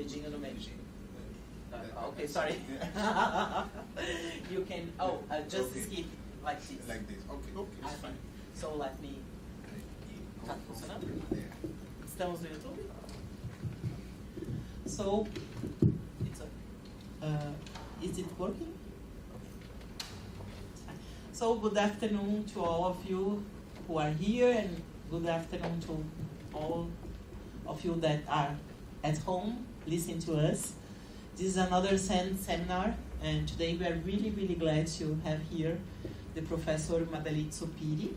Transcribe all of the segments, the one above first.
dedinho no meio. Okay, sorry. You can, just okay. skip like this. Like this. Okay, it's fine. So let me... Tá funcionando? Estamos no YouTube? So, it's is it working? So, good afternoon to all of you who are here, and good afternoon to all of you that are at home listening to us. This is another seminar, and today we are really, really glad to have here the Professor Madalitso Piri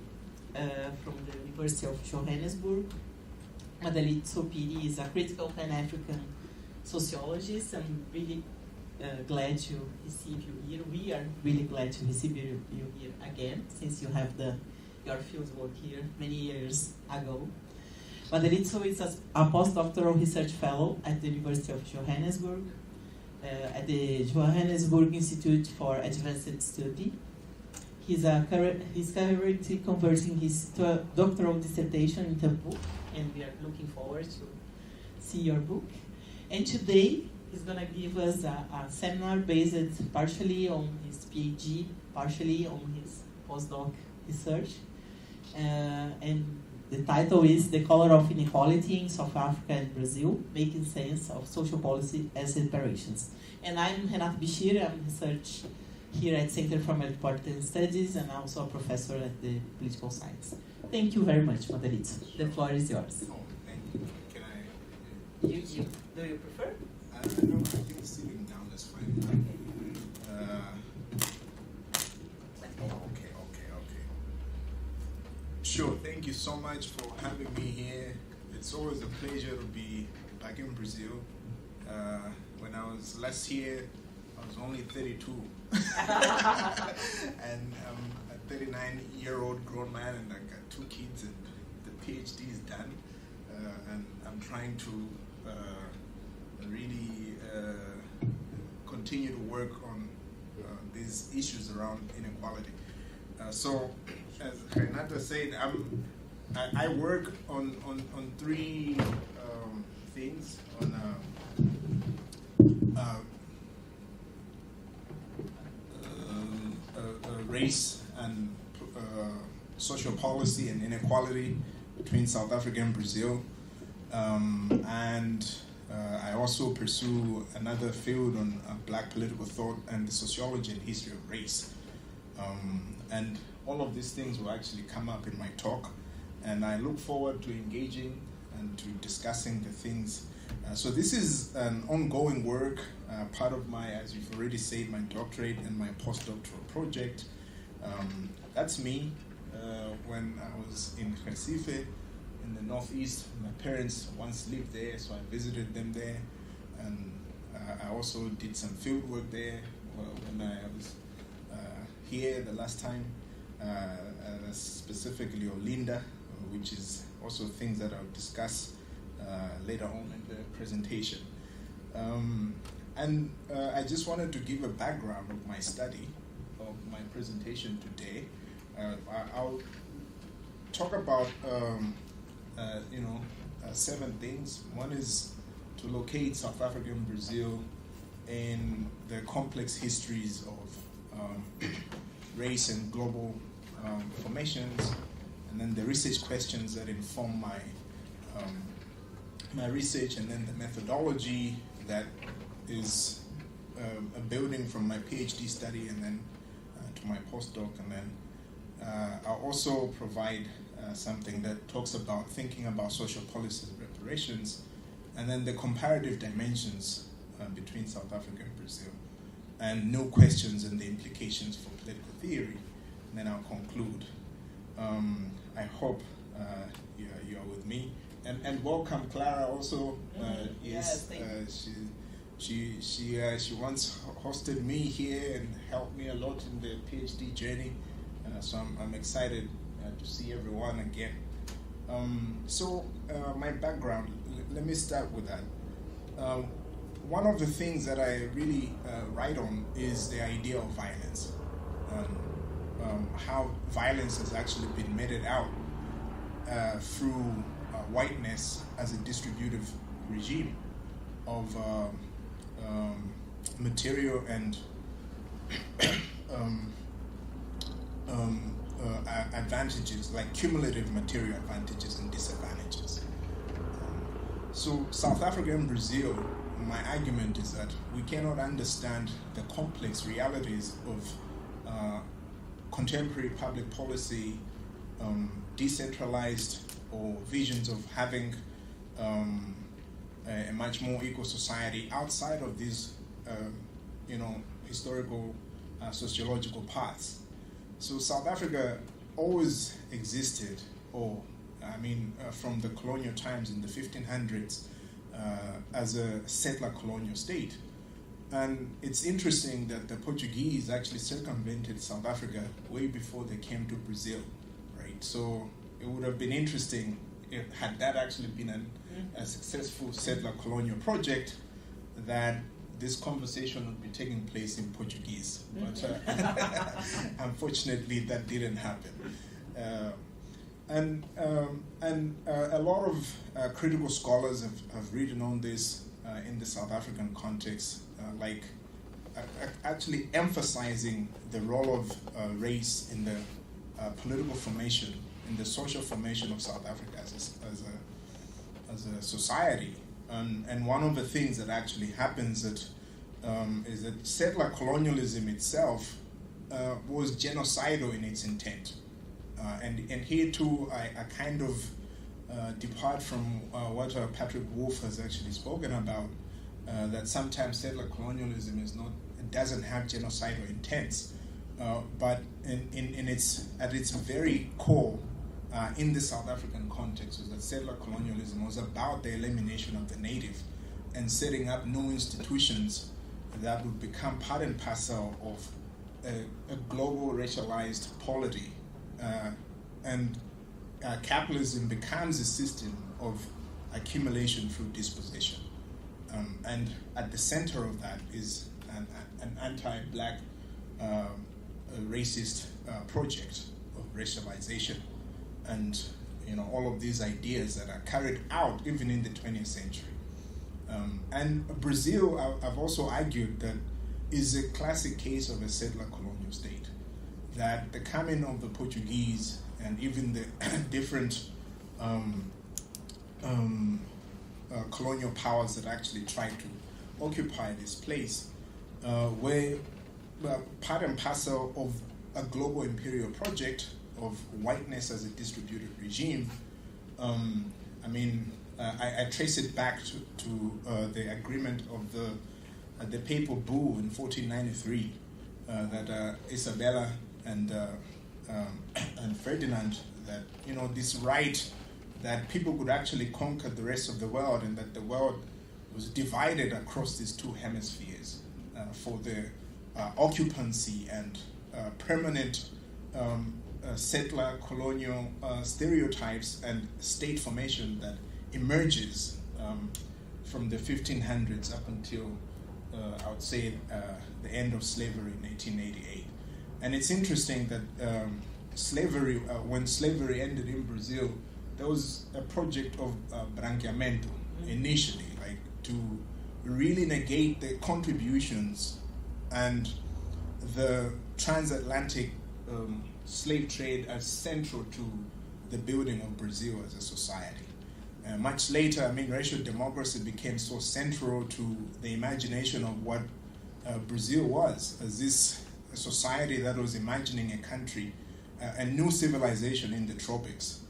from the University of Johannesburg. Madalitso Piri is a critical Pan-African sociologist. I'm really glad to receive you here. We are really glad to receive you here again, since you have your fieldwork here many years ago. Madalitso is a postdoctoral research fellow at the University of Johannesburg, at the Johannesburg Institute for Advanced Study. He's currently converting his doctoral dissertation into a book, and we are looking forward to see your book. And today, he's going to give us a seminar based partially on his PhD, partially on his postdoc research. And the title is The Color of Inequality in South Africa and Brazil, Making Sense of Social Policy as Reparations. And I'm Renata Bichir. I'm research here at Center for Metropolitan Studies and also a professor at the Political Science. Thank you very much, Madalitso. The floor is yours. Oh, thank you. Can I... Do you prefer? No, I think sitting down is fine. Okay. Sure, thank you so much for having me here. It's always a pleasure to be back in Brazil. When I was last here, I was only 32. And I'm a 39-year-old grown man, and I got 2 kids, and the PhD is done. And I'm trying to really continue to work on these issues around inequality. So, as Renata said, I work on 3 things, on race and social policy and inequality between South Africa and Brazil. And I also pursue another field on black political thought and the sociology and history of race. And all of these things will actually come up in my talk, and I look forward to engaging and to discussing the things. So this is an ongoing work, part of my, as you've already said, my doctorate and my postdoctoral project. That's me. When I was in Recife, in the Northeast, my parents once lived there, so I visited them there. And I also did some field work there when I was here the last time, specifically Olinda, which is also things that I'll discuss later on in the presentation. And I just wanted to give a background of my study, of my presentation today. I'll talk about 7 things. One is to locate South Africa and Brazil in the complex histories of race and global formations, and then the research questions that inform my research, and then the methodology that is a building from my PhD study and then to my postdoc, and then I'll also provide something that talks about thinking about social policies and reparations, and then the comparative dimensions between South Africa and Brazil, and new questions and the implications for political theory, and then I'll conclude. I hope you are with me, and welcome Clara also. Yes, she once hosted me here and helped me a lot in the PhD journey, so I'm excited to see everyone again. So my background, let me start with that. One of the things that I really write on is the idea of violence, how violence has actually been meted out through whiteness as a distributive regime. of material and advantages, like cumulative material advantages and disadvantages. So South Africa and Brazil, my argument is that we cannot understand the complex realities of contemporary public policy, decentralized or visions of having a much more equal society outside of these, historical, sociological paths. So South Africa always existed, from the colonial times in the 1500s, as a settler colonial state. And it's interesting that the Portuguese actually circumvented South Africa way before they came to Brazil, right? So it would have been interesting had that actually been a successful settler colonial project, that this conversation would be taking place in Portuguese. But unfortunately, that didn't happen. And a lot of critical scholars have written on this in the South African context, actually emphasizing the role of race in the political formation, in the social formation of South Africa as a society. And one of the things that actually happens is that settler colonialism itself was genocidal in its intent. And here too, I kind of depart from what Patrick Wolf has actually spoken about, that sometimes settler colonialism doesn't have genocidal intents, but at its very core, in the South African context, was that settler colonialism was about the elimination of the native and setting up new institutions that would become part and parcel of a global racialized polity. And capitalism becomes a system of accumulation through dispossession. And at the center of that is an anti-black racist project of racialization. And all of these ideas that are carried out even in the 20th century. And Brazil, I've also argued, that is a classic case of a settler colonial state. That the coming of the Portuguese and even the different colonial powers that actually tried to occupy this place were part and parcel of a global imperial project of whiteness as a distributed regime. I trace it back to the agreement of the Papal Bull in 1493 that Isabella and Ferdinand, that this right that people could actually conquer the rest of the world, and that the world was divided across these two hemispheres for the occupancy and permanent settler colonial stereotypes and state formation that emerges from the 1500s up until I would say the end of slavery in 1888. And it's interesting that slavery, when slavery ended in Brazil, there was a project of branqueamento initially, like to really negate the contributions and the transatlantic slave trade as central to the building of Brazil as a society. Much later, racial democracy became so central to the imagination of what Brazil was, as this society that was imagining a country, a new civilization in the tropics.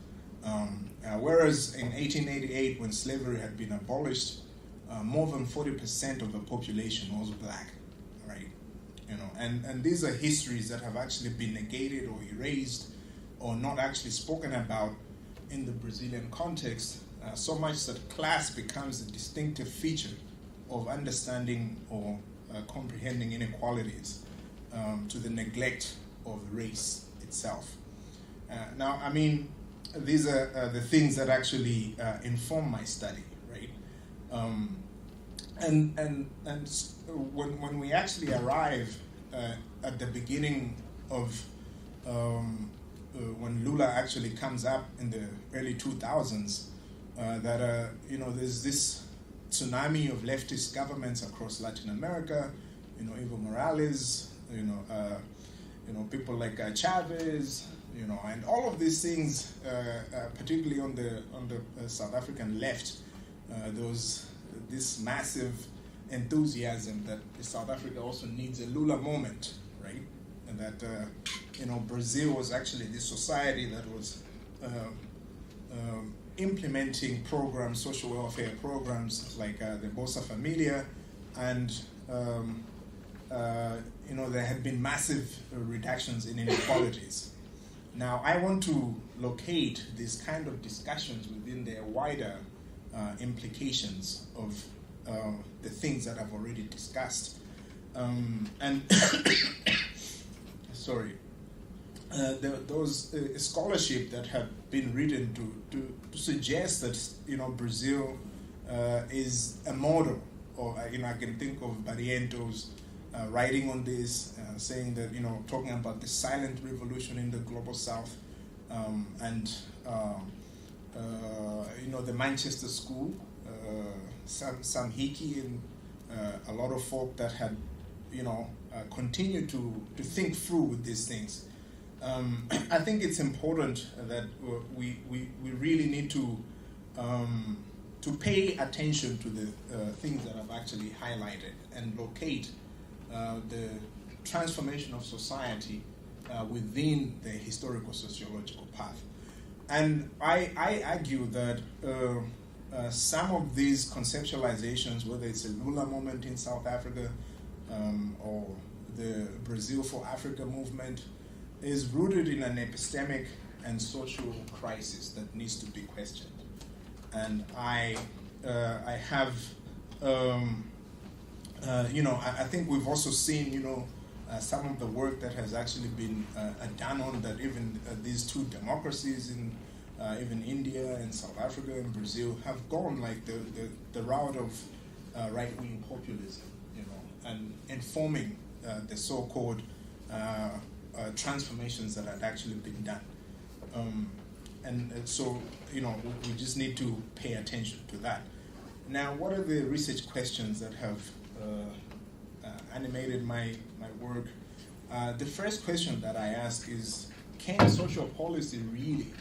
Whereas in 1888, when slavery had been abolished, more than 40% of the population was black, right? And these are histories that have actually been negated or erased or not actually spoken about in the Brazilian context, so much that class becomes a distinctive feature of understanding or comprehending inequalities, to the neglect of race itself. These are the things that actually inform my study, right? And when we actually arrive at the beginning of when Lula actually comes up in the early 2000s, there's this tsunami of leftist governments across Latin America, Evo Morales, people like Chavez, and all of these things, particularly on the South African left, there was this massive enthusiasm that South Africa also needs a Lula moment, right? And that Brazil was actually this society that was implementing programs, social welfare programs like the Bolsa Familia, and there had been massive reductions in inequalities. Now, I want to locate these kind of discussions within their wider implications of the things that I've already discussed. And sorry, those scholarship that have been written to suggest that Brazil is a model, or I can think of Barrientos writing on this, saying that talking about the silent revolution in the global South, and the Manchester School, Sam Hickey, and a lot of folk that had continue to think through with these things. I think it's important that we really need to pay attention to the things that I've actually highlighted and locate the transformation of society within the historical sociological path. And I argue that some of these conceptualizations, whether it's a Lula moment in South Africa or the Brazil for Africa movement, is rooted in an epistemic and social crisis that needs to be questioned. And I have, I think we've also seen, some of the work that has actually been done on that. Even these two democracies in even India and South Africa and Brazil have gone like the route of right-wing populism, and informing the so-called transformations that had actually been done. And so, we just need to pay attention to that. Now, what are the research questions that have animated my work? The first question that I ask is, can social policy really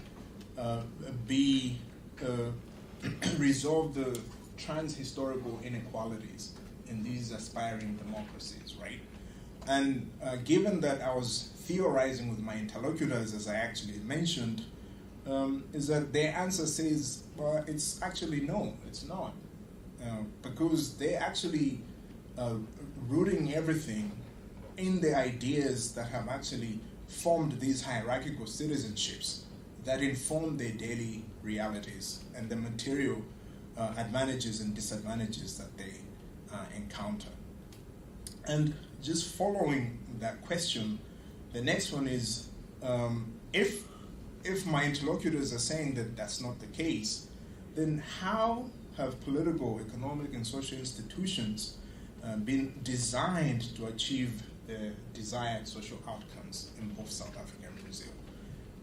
resolve the trans-historical inequalities in these aspiring democracies, right? And given that I was theorizing with my interlocutors, as I actually mentioned, is that their answer says, well, it's actually no, it's not. Because they're actually rooting everything in the ideas that have actually formed these hierarchical citizenships that inform their daily realities and the material advantages and disadvantages that they encounter. And just following that question, the next one is, if my interlocutors are saying that that's not the case, then how have political, economic, and social institutions been designed to achieve the desired social outcomes in both South Africa and Brazil?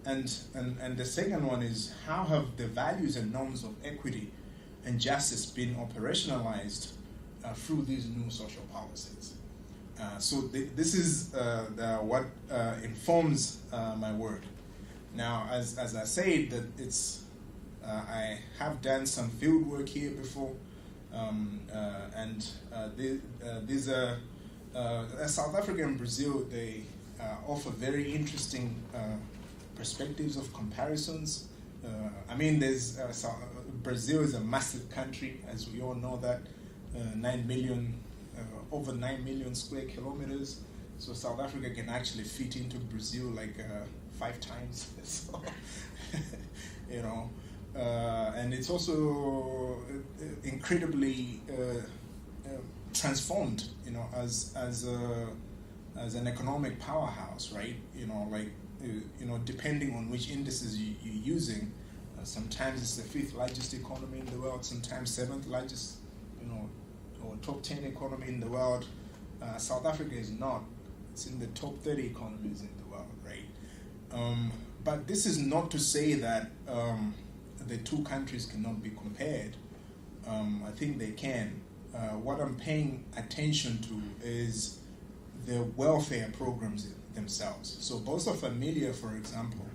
And the second one is, how have the values and norms of equity and justice been operationalized through these new social policies? So this is what informs my work. Now, as I said, that it's I have done some field work here before, and these are South Africa and Brazil. They offer very interesting perspectives of comparisons. There's Brazil is a massive country, as we all know that, 9 million, over 9 million square kilometers. So South Africa can actually fit into Brazil like 5 times. So, and it's also incredibly transformed, as an economic powerhouse, right? Depending on which indices you're using, sometimes it's the 5th largest economy in the world, sometimes 7th largest, or top 10 economy in the world. South Africa is not. It's in the top 30 economies in the world, right? But this is not to say that the two countries cannot be compared, I think they can. What I'm paying attention to is the welfare programs themselves. So Bolsa Familia, for example,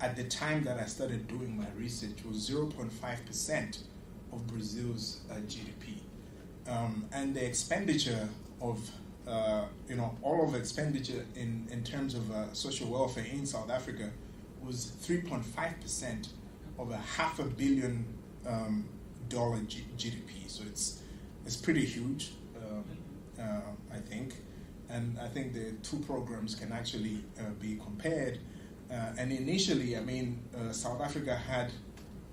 at the time that I started doing my research, was 0.5% of Brazil's GDP. And the expenditure of, all of expenditure in terms of social welfare in South Africa was 3.5% of a $500 million GDP. So it's pretty huge, I think. And I think the two programs can actually be compared. And initially, South Africa had,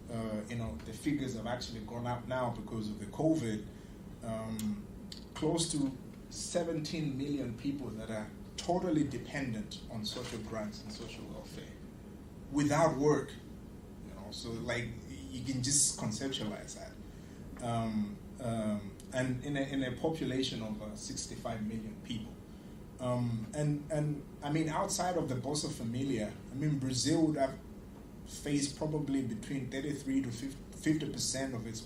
the figures have actually gone up now because of the COVID. Close to 17 million people that are totally dependent on social grants and social welfare without work. So like you can just conceptualize that. And in a population of 65 million people. And outside of the Bolsa Familia, Brazil would have faced probably between 33 to 50% of its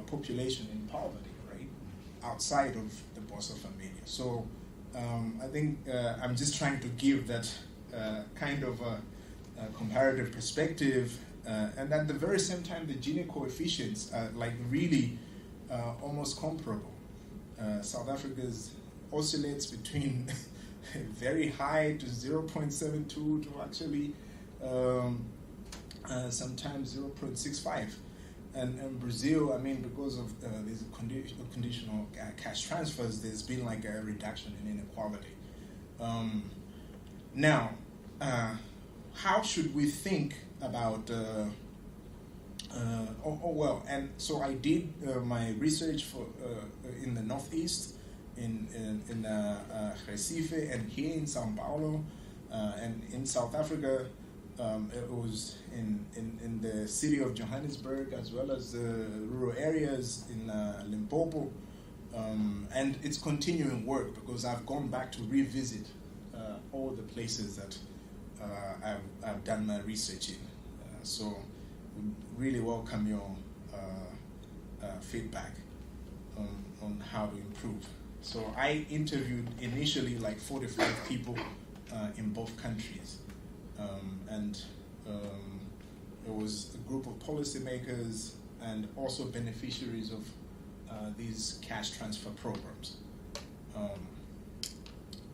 population in poverty, right? Outside of the Bolsa Familia. So I think I'm just trying to give that kind of a comparative perspective, and at the very same time, the Gini coefficients are really almost comparable. South Africa's oscillates between very high to 0.72 to actually sometimes 0.65. And Brazil, because of these conditional cash transfers, there's been like a reduction in inequality. Now, how should we think about and so I did my research for in the Northeast, in Recife, and here in São Paulo, and in South Africa. It was in the city of Johannesburg, as well as the rural areas in Limpopo, and it's continuing work because I've gone back to revisit all the places that I've done my research in. So we really welcome your feedback on how to improve. So I interviewed initially like 45 people in both countries. And it was a group of policymakers and also beneficiaries of these cash transfer programs.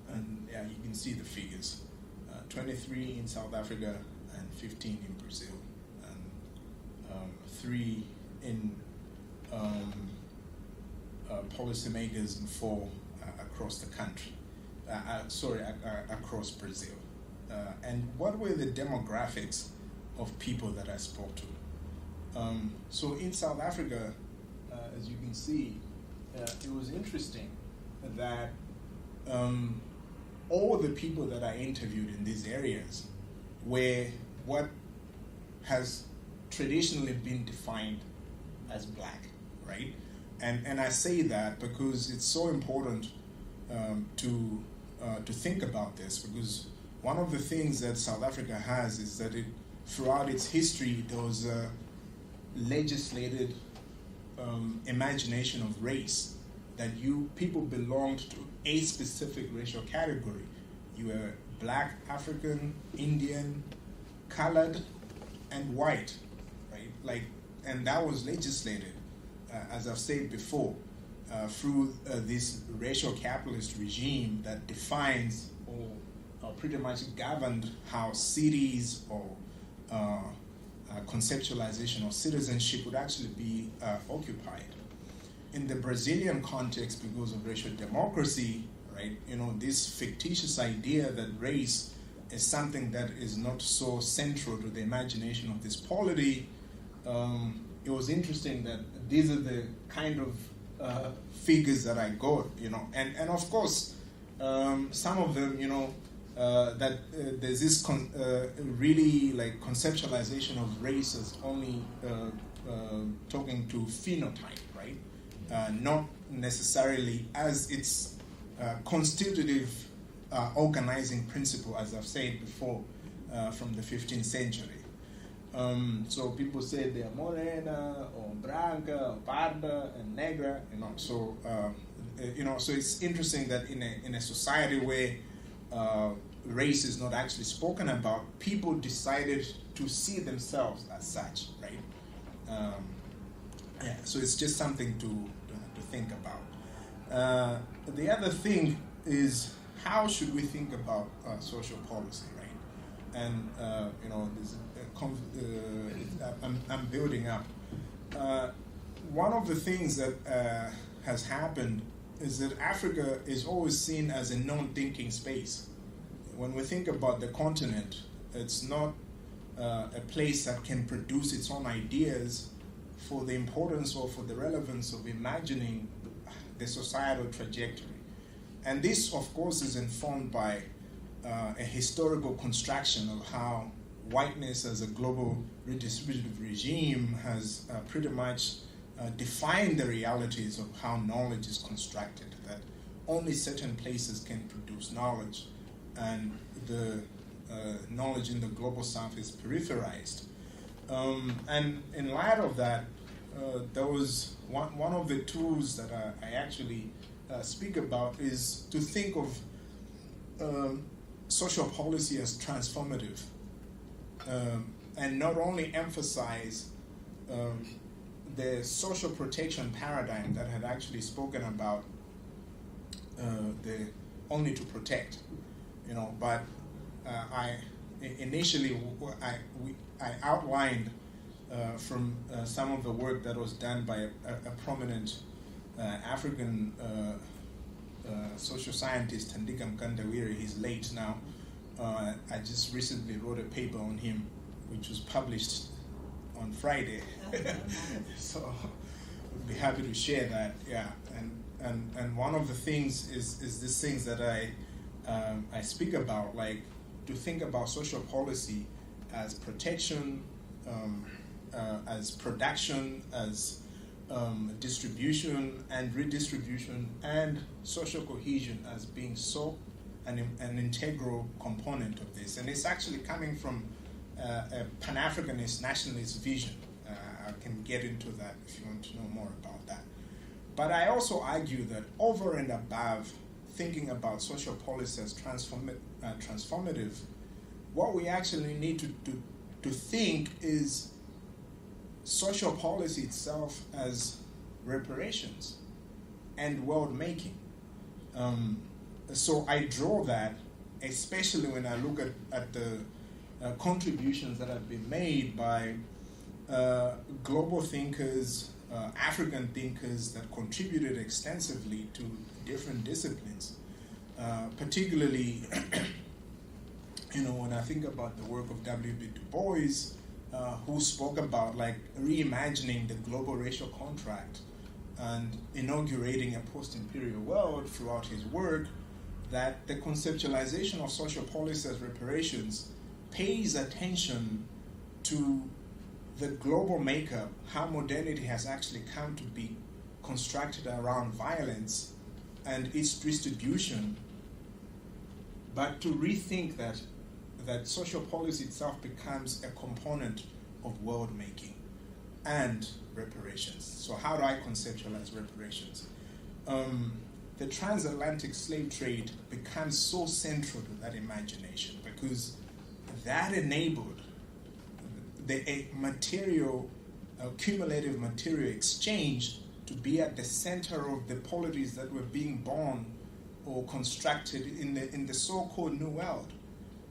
And yeah, you can see the figures. 23 in South Africa and 15 in Brazil, and 3 in policymakers and 4 across the country. Across Brazil. And what were the demographics of people that I spoke to? So in South Africa, as you can see, it was interesting that all the people that I interviewed in these areas were what has traditionally been defined as black, right? And I say that because it's so important to think about this, because one of the things that South Africa has is that throughout its history, there was a legislated imagination of race, that people belonged to a specific racial category. You were black, African, Indian, colored, and white, right? And that was legislated, as I've said before, through this racial capitalist regime that defines or pretty much governed how cities or conceptualization of citizenship would actually be occupied. In the Brazilian context, because of racial democracy, right, this fictitious idea that race is something that is not so central to the imagination of this polity, it was interesting that these are the kind of figures that I got, and of course, some of them, that there's this really like conceptualization of race as only talking to phenotype, right? Not necessarily as its constitutive organizing principle, as I've said before, from the 15th century. So people say they are morena or branca or parda and negra, So so it's interesting that in a society where race is not actually spoken about, people decided to see themselves as such, right? So it's just something to think about. The other thing is, how should we think about social policy, right? And I'm building up. One of the things that has happened is that Africa is always seen as a non-thinking space. When we think about the continent, it's not a place that can produce its own ideas for the importance or for the relevance of imagining the societal trajectory. And this, of course, is informed by a historical construction of how whiteness as a global redistributive regime has pretty much defined the realities of how knowledge is constructed, that only certain places can produce knowledge, and the knowledge in the global south is peripherized. And in light of that, there was one of the tools that I actually speak about is to think of social policy as transformative, and not only emphasize the social protection paradigm that had actually spoken about the only to protect, but I outlined from some of the work that was done by a prominent African social scientist, Thandika Mkandawire. He's late now. I just recently wrote a paper on him, which was published on Friday. So I'd be happy to share that. Yeah, and one of the things is these things that I speak about, like to think about social policy as protection, as production, as distribution and redistribution, and social cohesion as being so an integral component of this. And it's actually coming from a Pan-Africanist nationalist vision. I can get into that if you want to know more about that. But I also argue that over and above thinking about social policy as transformative, what we actually need to think is social policy itself as reparations and world making. So I draw that, especially when I look at the contributions that have been made by global thinkers, African thinkers that contributed extensively to different disciplines, particularly when I think about the work of W.B. Du Bois, who spoke about like reimagining the global racial contract and inaugurating a post-imperial world throughout his work, that the conceptualization of social policy as reparations pays attention to the global makeup, how modernity has actually come to be constructed around violence and its distribution, but to rethink that social policy itself becomes a component of world making and reparations. So how do I conceptualize reparations? The transatlantic slave trade becomes so central to that imagination because that enabled the cumulative material exchange to be at the center of the polities that were being born or constructed in the so-called New World.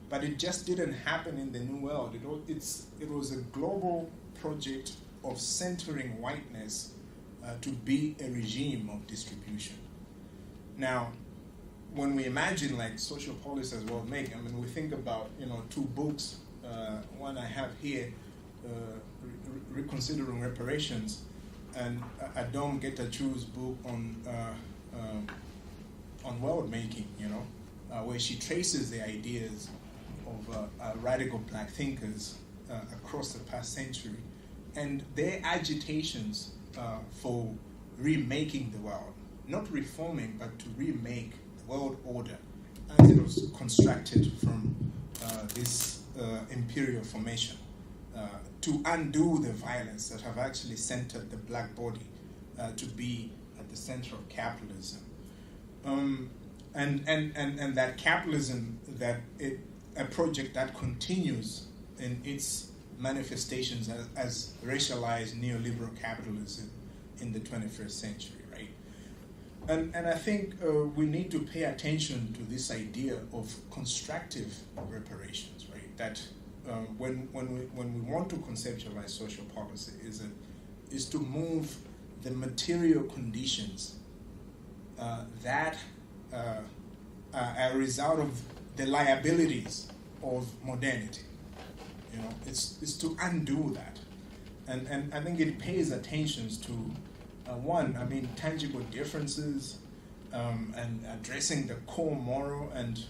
But it just didn't happen in the New World. It was a global project of centering whiteness to be a regime of distribution. Now, when we imagine like social policy as world making, we think about two books. One I have here, Reconsidering Reparations, and Adom Getachu's book on world making. Where she traces the ideas of radical black thinkers across the past century and their agitations for remaking the world. Not reforming, but to remake the world order as it was constructed from this imperial formation to undo the violence that have actually centered the black body to be at the center of capitalism. And that capitalism, a project that continues in its manifestations as racialized neoliberal capitalism in the 21st century, right? And I think we need to pay attention to this idea of constructive reparations, right? That when we want to conceptualize social policy is to move the material conditions that are a result of the liabilities of modernity. You know, it's to undo that, and I think it pays attention to tangible differences, and addressing the core moral and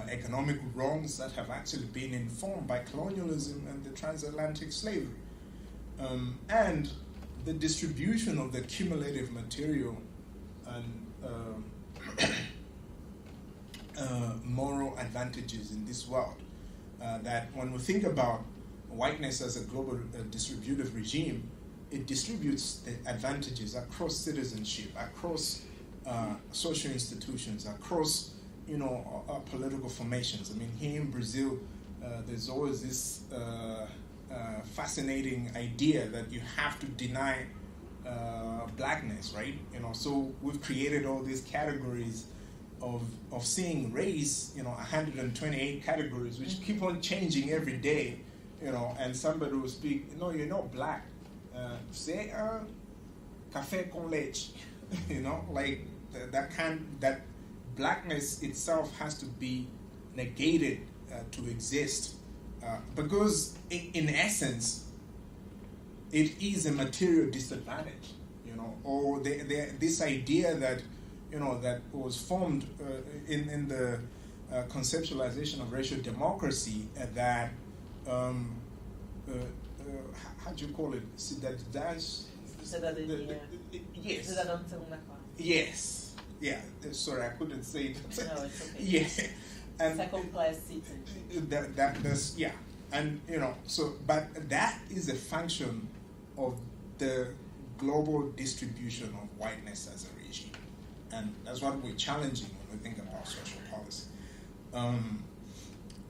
economic wrongs that have actually been informed by colonialism and the transatlantic slavery, and the distribution of the cumulative material and moral advantages in this world. That when we think about whiteness as a global distributive regime, it distributes the advantages across citizenship, across social institutions, across political formations. I mean, here in Brazil, there's always this fascinating idea that you have to deny blackness, right? So we've created all these categories of seeing race, 128 categories, which keep on changing every day, and somebody will speak, no, you're not black. Say, café con leche, like that blackness itself has to be negated to exist, because in essence, it is a material disadvantage, or this idea that that was formed in the conceptualization of racial democracy, that how do you call it? Yes. Yes. Yeah. Sorry, I couldn't say it. No, it's okay. Yeah. And second class citizen. That's yeah. And but that is a function of the global distribution of whiteness as a regime. And that's what we're challenging when we think about social policy.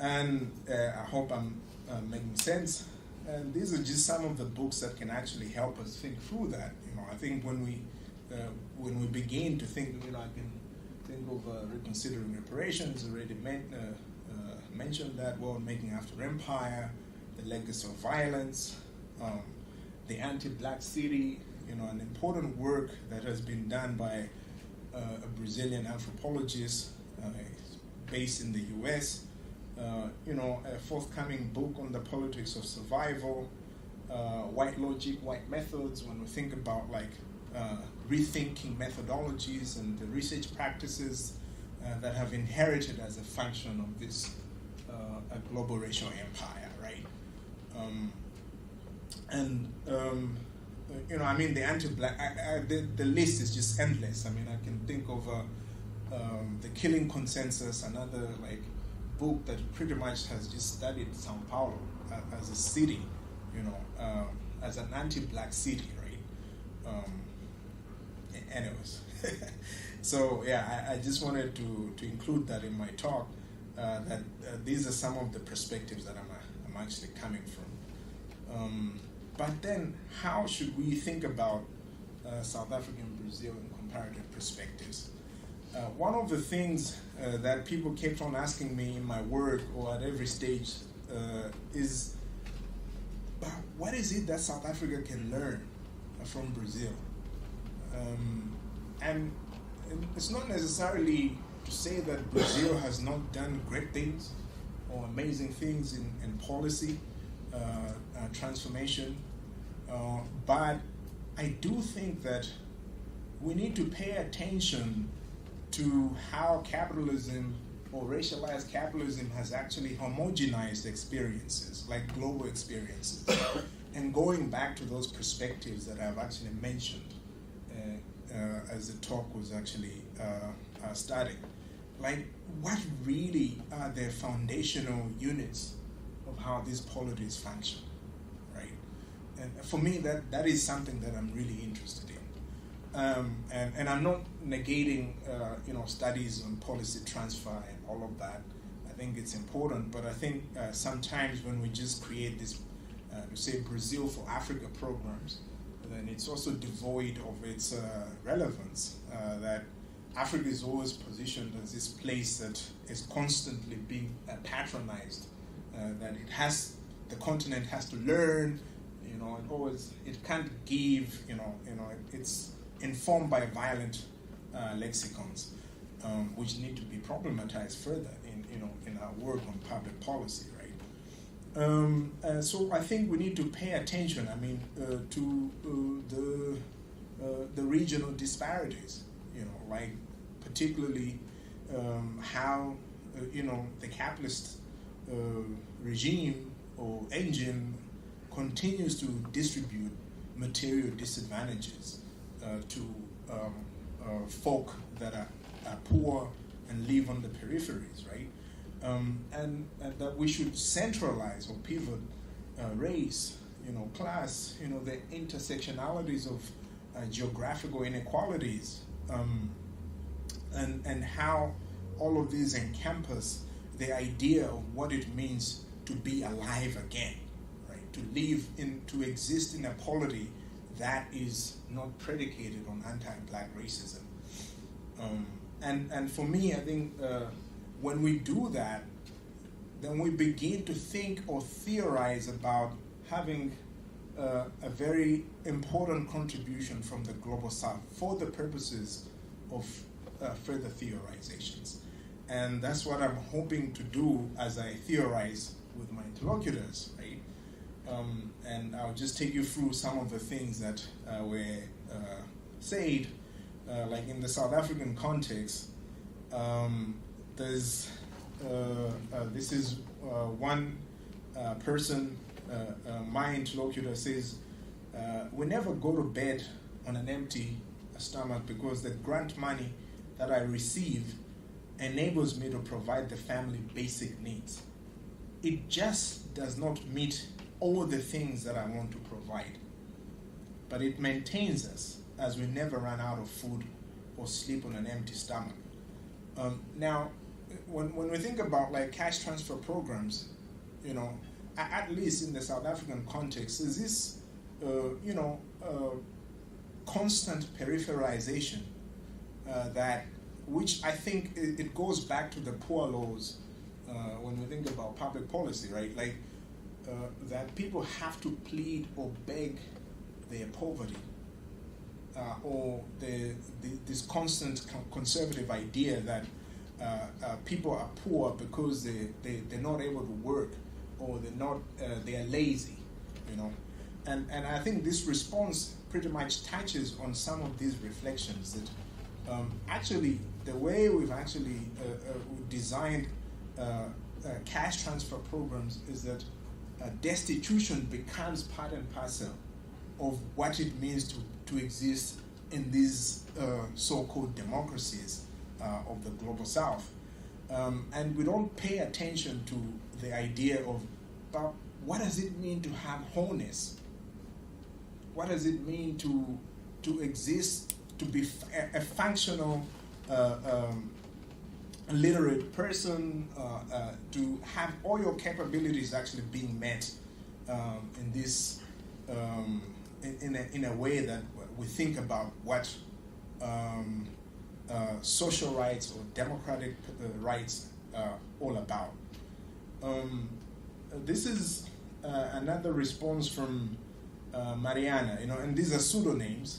I hope I'm making sense. And these are just some of the books that can actually help us think through that. I think when we begin to think, I can think of reconsidering reparations. Already mentioned that. Making after empire, the legacy of violence, the anti-black city. An important work that has been done by a Brazilian anthropologist based in the U.S. A forthcoming book on the politics of survival, white logic, white methods, when we think about rethinking methodologies and the research practices that have inherited as a function of this a global racial empire, right? The anti-black, the list is just endless. I can think of the Killing Consensus, another book that pretty much has just studied Sao Paulo as a city, as an anti-black city, right? Anyways, so yeah, I just wanted to include that in my talk, that these are some of the perspectives that I'm actually coming from. But then, how should we think about South Africa and Brazil in comparative perspectives? One of the things that people kept on asking me in my work or at every stage is, but what is it that South Africa can learn from Brazil? And it's not necessarily to say that Brazil has not done great things or amazing things in policy, transformation, but I do think that we need to pay attention to how capitalism or racialized capitalism has actually homogenized experiences, like global experiences, and going back to those perspectives that I've actually mentioned as the talk was actually starting. Like, what really are the foundational units of how these polities function, right? And for me, that is something that I'm really interested in. And I'm not negating, studies on policy transfer and all of that. I think it's important, but I think sometimes when we just create this, say Brazil for Africa programs, then it's also devoid of its relevance. That Africa is always positioned as this place that is constantly being patronized. That the continent has to learn, it can't give, it's informed by violent lexicons, which need to be problematized further in our work on public policy, right? So I think we need to pay attention, to the regional disparities, like particularly how, the capitalist regime or engine continues to distribute material disadvantages to folk that are poor and live on the peripheries, right? And that we should centralize or pivot race, class, the intersectionalities of geographical inequalities, and how all of these encompass the idea of what it means to be alive again, right? To exist in a polity that is not predicated on anti-black racism. And for me, I think when we do that, then we begin to think or theorize about having a very important contribution from the Global South for the purposes of further theorizations. And that's what I'm hoping to do as I theorize with my interlocutors, right? And I'll just take you through some of the things that were said, like in the South African context. This is one person, my interlocutor says, we never go to bed on an empty stomach because the grant money that I receive enables me to provide the family basic needs. It just does not meet all the things that I want to provide, but it maintains us as we never run out of food or sleep on an empty stomach. Now, when we think about like cash transfer programs, at least in the South African context, is this, constant peripheralization which I think it goes back to the poor laws when we think about public policy, right? Like that people have to plead or beg their poverty, or this constant conservative idea that people are poor because they're not able to work, or they are lazy, And I think this response pretty much touches on some of these reflections that actually the way we've actually designed cash transfer programs is that destitution becomes part and parcel of what it means to exist in these so-called democracies of the Global South. And we don't pay attention to the idea of what does it mean to have wholeness? What does it mean to exist, to be a functional, literate person, to have all your capabilities actually being met in this, in a way that we think about what social rights or democratic rights are all about. This is another response from Mariana, and these are pseudonames.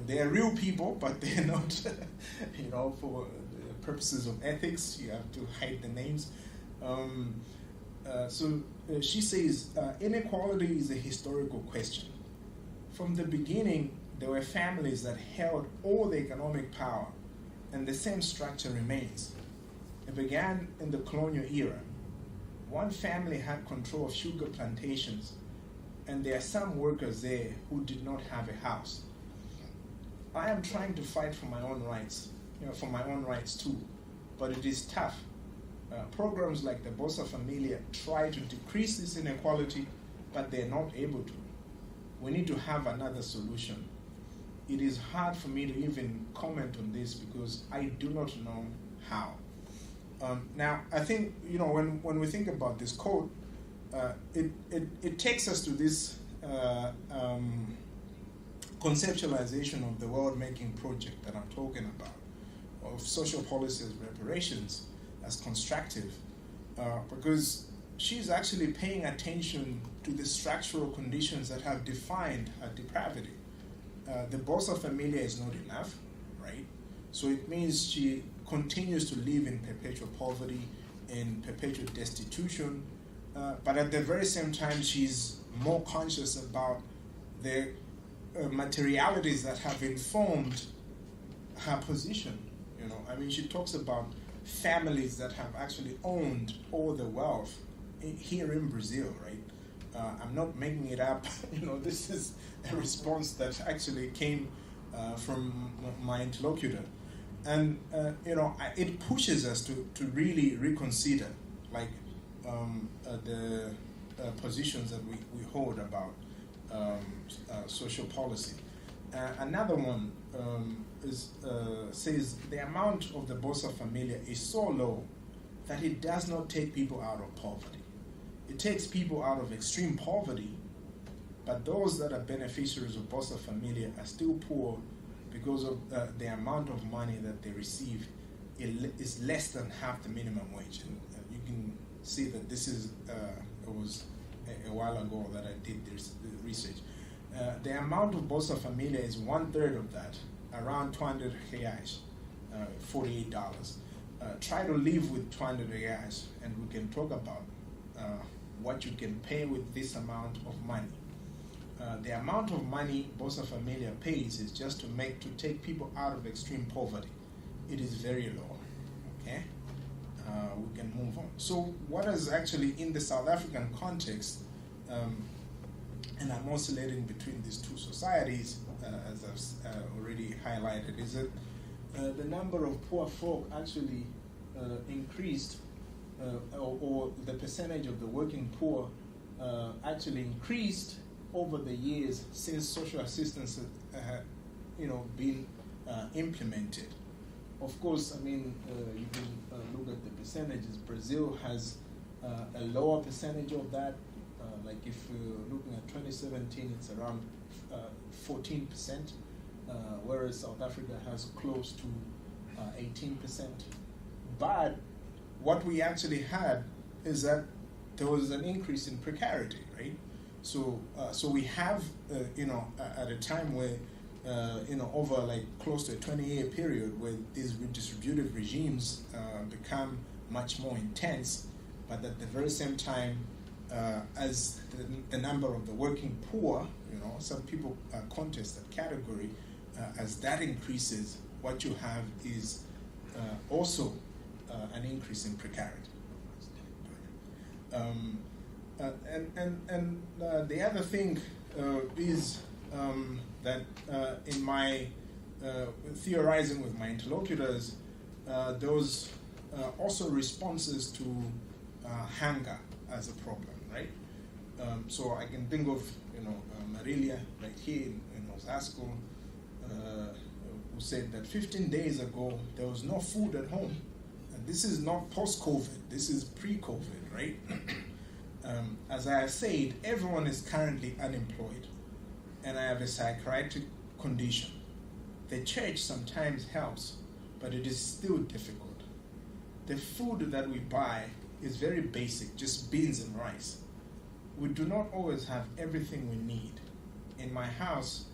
They are real people, but they're not, for the purposes of ethics, you have to hide the names. So she says, inequality is a historical question. From the beginning, there were families that held all the economic power, and the same structure remains. It began in the colonial era. One family had control of sugar plantations, and there are some workers there who did not have a house. I am trying to fight for my own rights, for my own rights too, but it is tough. Programs like the Bolsa Familia try to decrease this inequality, but they're not able to. We need to have another solution. It is hard for me to even comment on this because I do not know how. Now, I think, when we think about this quote, it takes us to this conceptualization of the world-making project that I'm talking about, of social policy as reparations, as constructive, because she's actually paying attention to the structural conditions that have defined her depravity. The Bolsa Familia is not enough, right? So it means she continues to live in perpetual poverty, in perpetual destitution, but at the very same time, she's more conscious about the materialities that have informed her position. She talks about families that have actually owned all the wealth here in Brazil, right? I'm not making it up. This is a response that actually came from my interlocutor. And, it pushes us to really reconsider, the positions that we hold about social policy. Another one says the amount of the Bolsa Familia is so low that it does not take people out of poverty. It takes people out of extreme poverty, but those that are beneficiaries of Bolsa Familia are still poor because of the amount of money that they receive is less than half the minimum wage. And you can see that this is, it was a while ago that I did this research. The amount of Bolsa Familia is 1/3 of that, around 200 reais, $48. Try to live with 200 reais, and we can talk about what you can pay with this amount of money. The amount of money Bolsa Familia pays is just to take people out of extreme poverty. It is very low. Okay, we can move on. So, what is actually in the South African context? And I'm oscillating between these two societies, as I've already highlighted, is that the number of poor folk actually increased, or the percentage of the working poor actually increased over the years since social assistance had, been implemented. Of course, you can look at the percentages. Brazil has a lower percentage of that. If you're looking at 2017, it's around 14%, whereas South Africa has close to 18%. But what we actually had is that there was an increase in precarity, right? So we have, at a time where, over close to a 20-year period where these redistributive regimes become much more intense, but at the very same time, as the number of the working poor, some people contest that category, as that increases, what you have is also an increase in precarity. And the other thing is that in my theorizing with my interlocutors, there was also responses to hunger as a problem, right? So I can think of, Marilia right here in Osasco, who said that 15 days ago there was no food at home. And this is not post-COVID, this is pre-COVID, right? As I have said, everyone is currently unemployed, and I have a psychiatric condition. The church sometimes helps, but it is still difficult. The food that we buy is very basic, just beans and rice. We do not always have everything we need. In my house,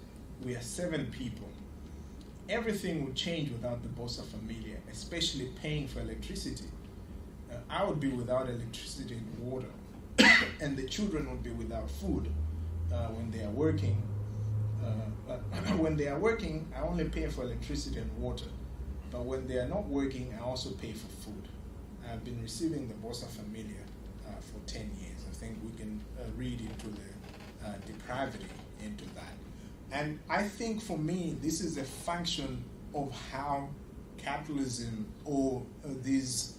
we are 7 people. Everything would change without the Bolsa Familia, especially paying for electricity. I would be without electricity and water, and the children would be without food when they are working. When they are working, I only pay for electricity and water. But when they are not working, I also pay for food. I've been receiving the Bolsa Familia for 10 years. I think we can read into the depravity into that. And I think for me, this is a function of how capitalism or these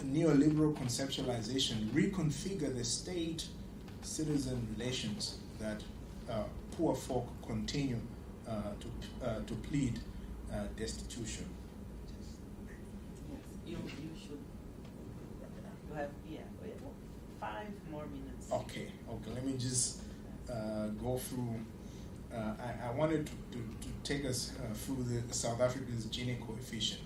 neoliberal conceptualization reconfigure the state-citizen relations that poor folk continue to plead destitution. Yes, you should. You have 5 more minutes. Okay. Let me just go through. I wanted to take us through the South Africa's Gini coefficient.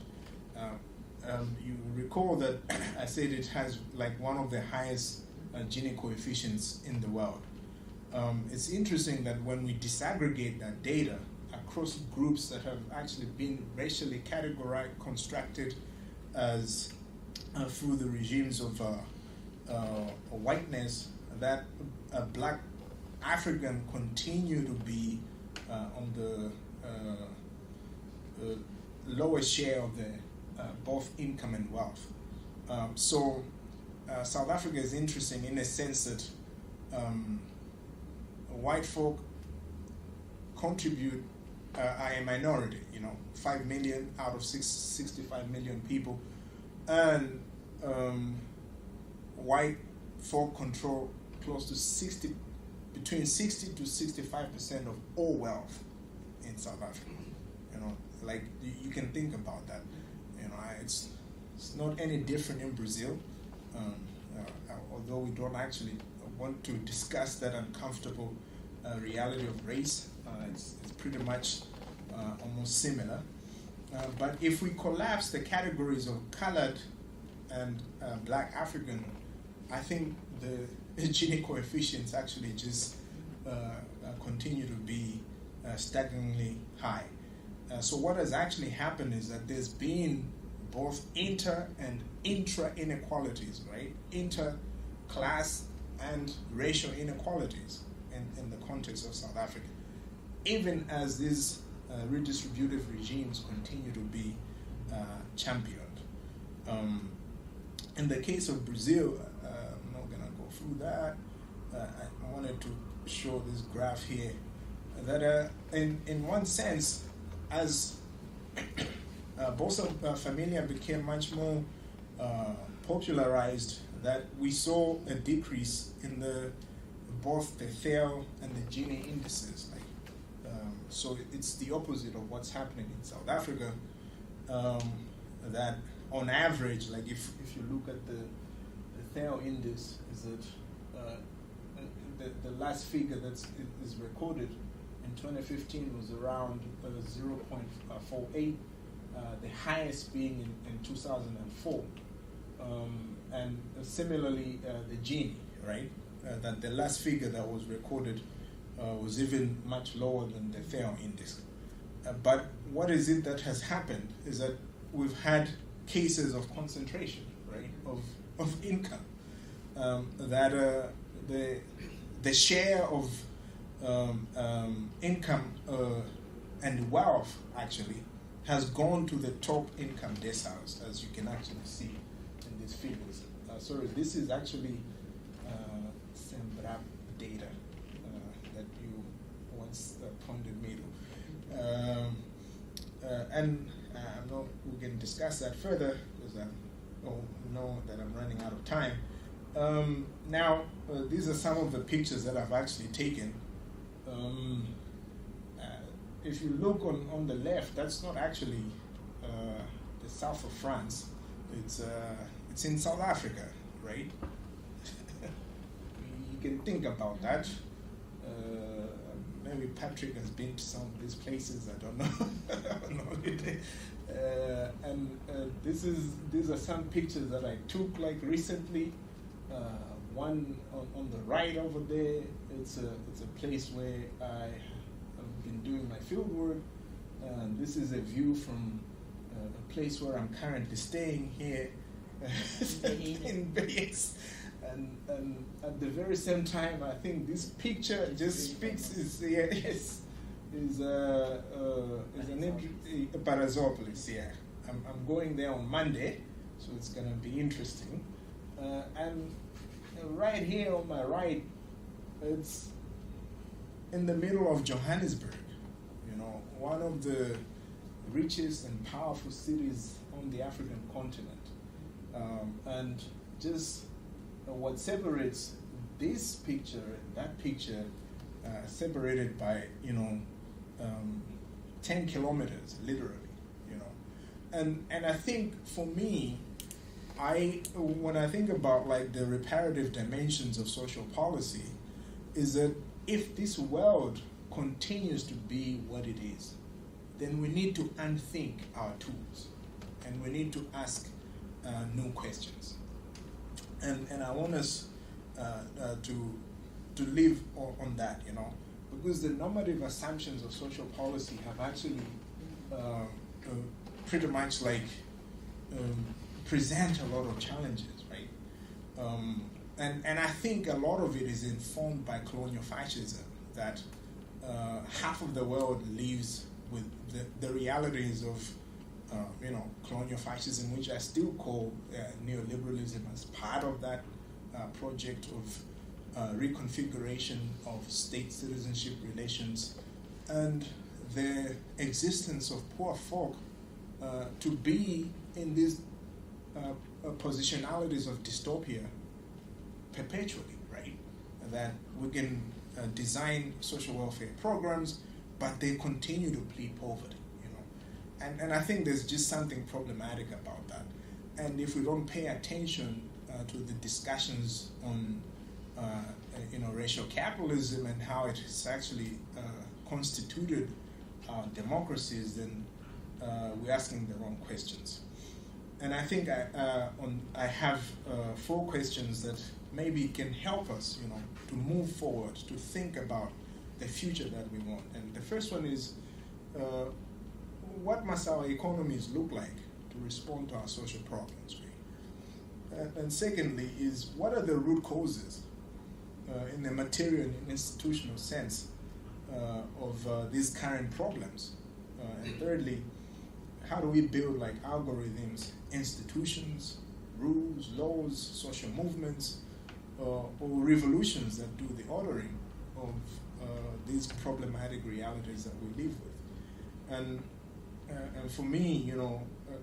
You recall that I said it has like one of the highest Gini coefficients in the world. It's interesting that when we disaggregate that data across groups that have actually been racially categorized, constructed as through the regimes of whiteness, that black African continue to be on the lowest share of the both income and wealth. So South Africa is interesting in a sense that white folk contribute, are a minority, 5 million out of 65 million people, and white folk control close to between 60 to 65% of all wealth in South Africa. Like you can think about that. It's not any different in Brazil, although we don't actually want to discuss that uncomfortable reality of race. It's pretty much almost similar. But if we collapse the categories of colored and black African, I think the Gini coefficients actually just continue to be staggeringly high. So what has actually happened is that there's been both inter and intra inequalities, right? Inter-class and racial inequalities in the context of South Africa, even as these redistributive regimes continue to be championed. In the case of Brazil, I'm not going to go through that. I wanted to show this graph here that in one sense, as Bolsa Familia became much more popularized, that we saw a decrease in both the Theo and the Gini indices. So it's the opposite of what's happening in South Africa. That on average, like if you look at the Theo index, is that the last figure that is recorded in 2015 was around 0.48, the highest being in 2004. And similarly, the Gini, right? That the last figure that was recorded was even much lower than the Theo index. But what is it that has happened is that we've had cases of concentration, right, of income. That the share of income and wealth actually has gone to the top income deciles, as you can actually see in these figures. Sorry, this is actually Sembrap data that you once pointed me to. And we can discuss that further because I know that I'm running out of time. Now, these are some of the pictures that I've actually taken. If you look on the left, that's not actually the south of France. It's in South Africa, right? You can think about that. Maybe Patrick has been to some of these places. I don't know. These are some pictures that I took like recently. One on the right over there. It's a place where I have been doing my field work. This is a view from a place where I'm currently staying here in Bayes. And at the very same time, I think this picture just speaks. Is Parazopolis. Yeah, I'm going there on Monday, so it's gonna be interesting. And right here on my right, it's in the middle of Johannesburg. One of the richest and powerful cities on the African continent. And just what separates this picture and that picture, separated by 10 kilometers, literally, And I think for me, when I think about like the reparative dimensions of social policy, is that if this world continues to be what it is, then we need to unthink our tools, and we need to ask new questions. And I want us to live on that, because the normative assumptions of social policy have actually pretty much like present a lot of challenges, right? And I think a lot of it is informed by colonial fascism, that half of the world lives with the realities of colonial fascism, which I still call neoliberalism, as part of that project of reconfiguration of state citizenship relations, and the existence of poor folk to be in these positionalities of dystopia perpetually, right? That we can design social welfare programs, but they continue to plead poverty, And I think there's just something problematic about that. And if we don't pay attention to the discussions on, racial capitalism and how it has actually constituted democracies, then we're asking the wrong questions. And I think I have 4 questions that maybe can help us, to move forward, to think about the future that we want. And the first one is, what must our economies look like to respond to our social problems? Right? And secondly is, what are the root causes in the material and institutional sense of these current problems? And thirdly, how do we build like algorithms, institutions, rules, laws, social movements, or revolutions that do the ordering of these problematic realities that we live with? And for me,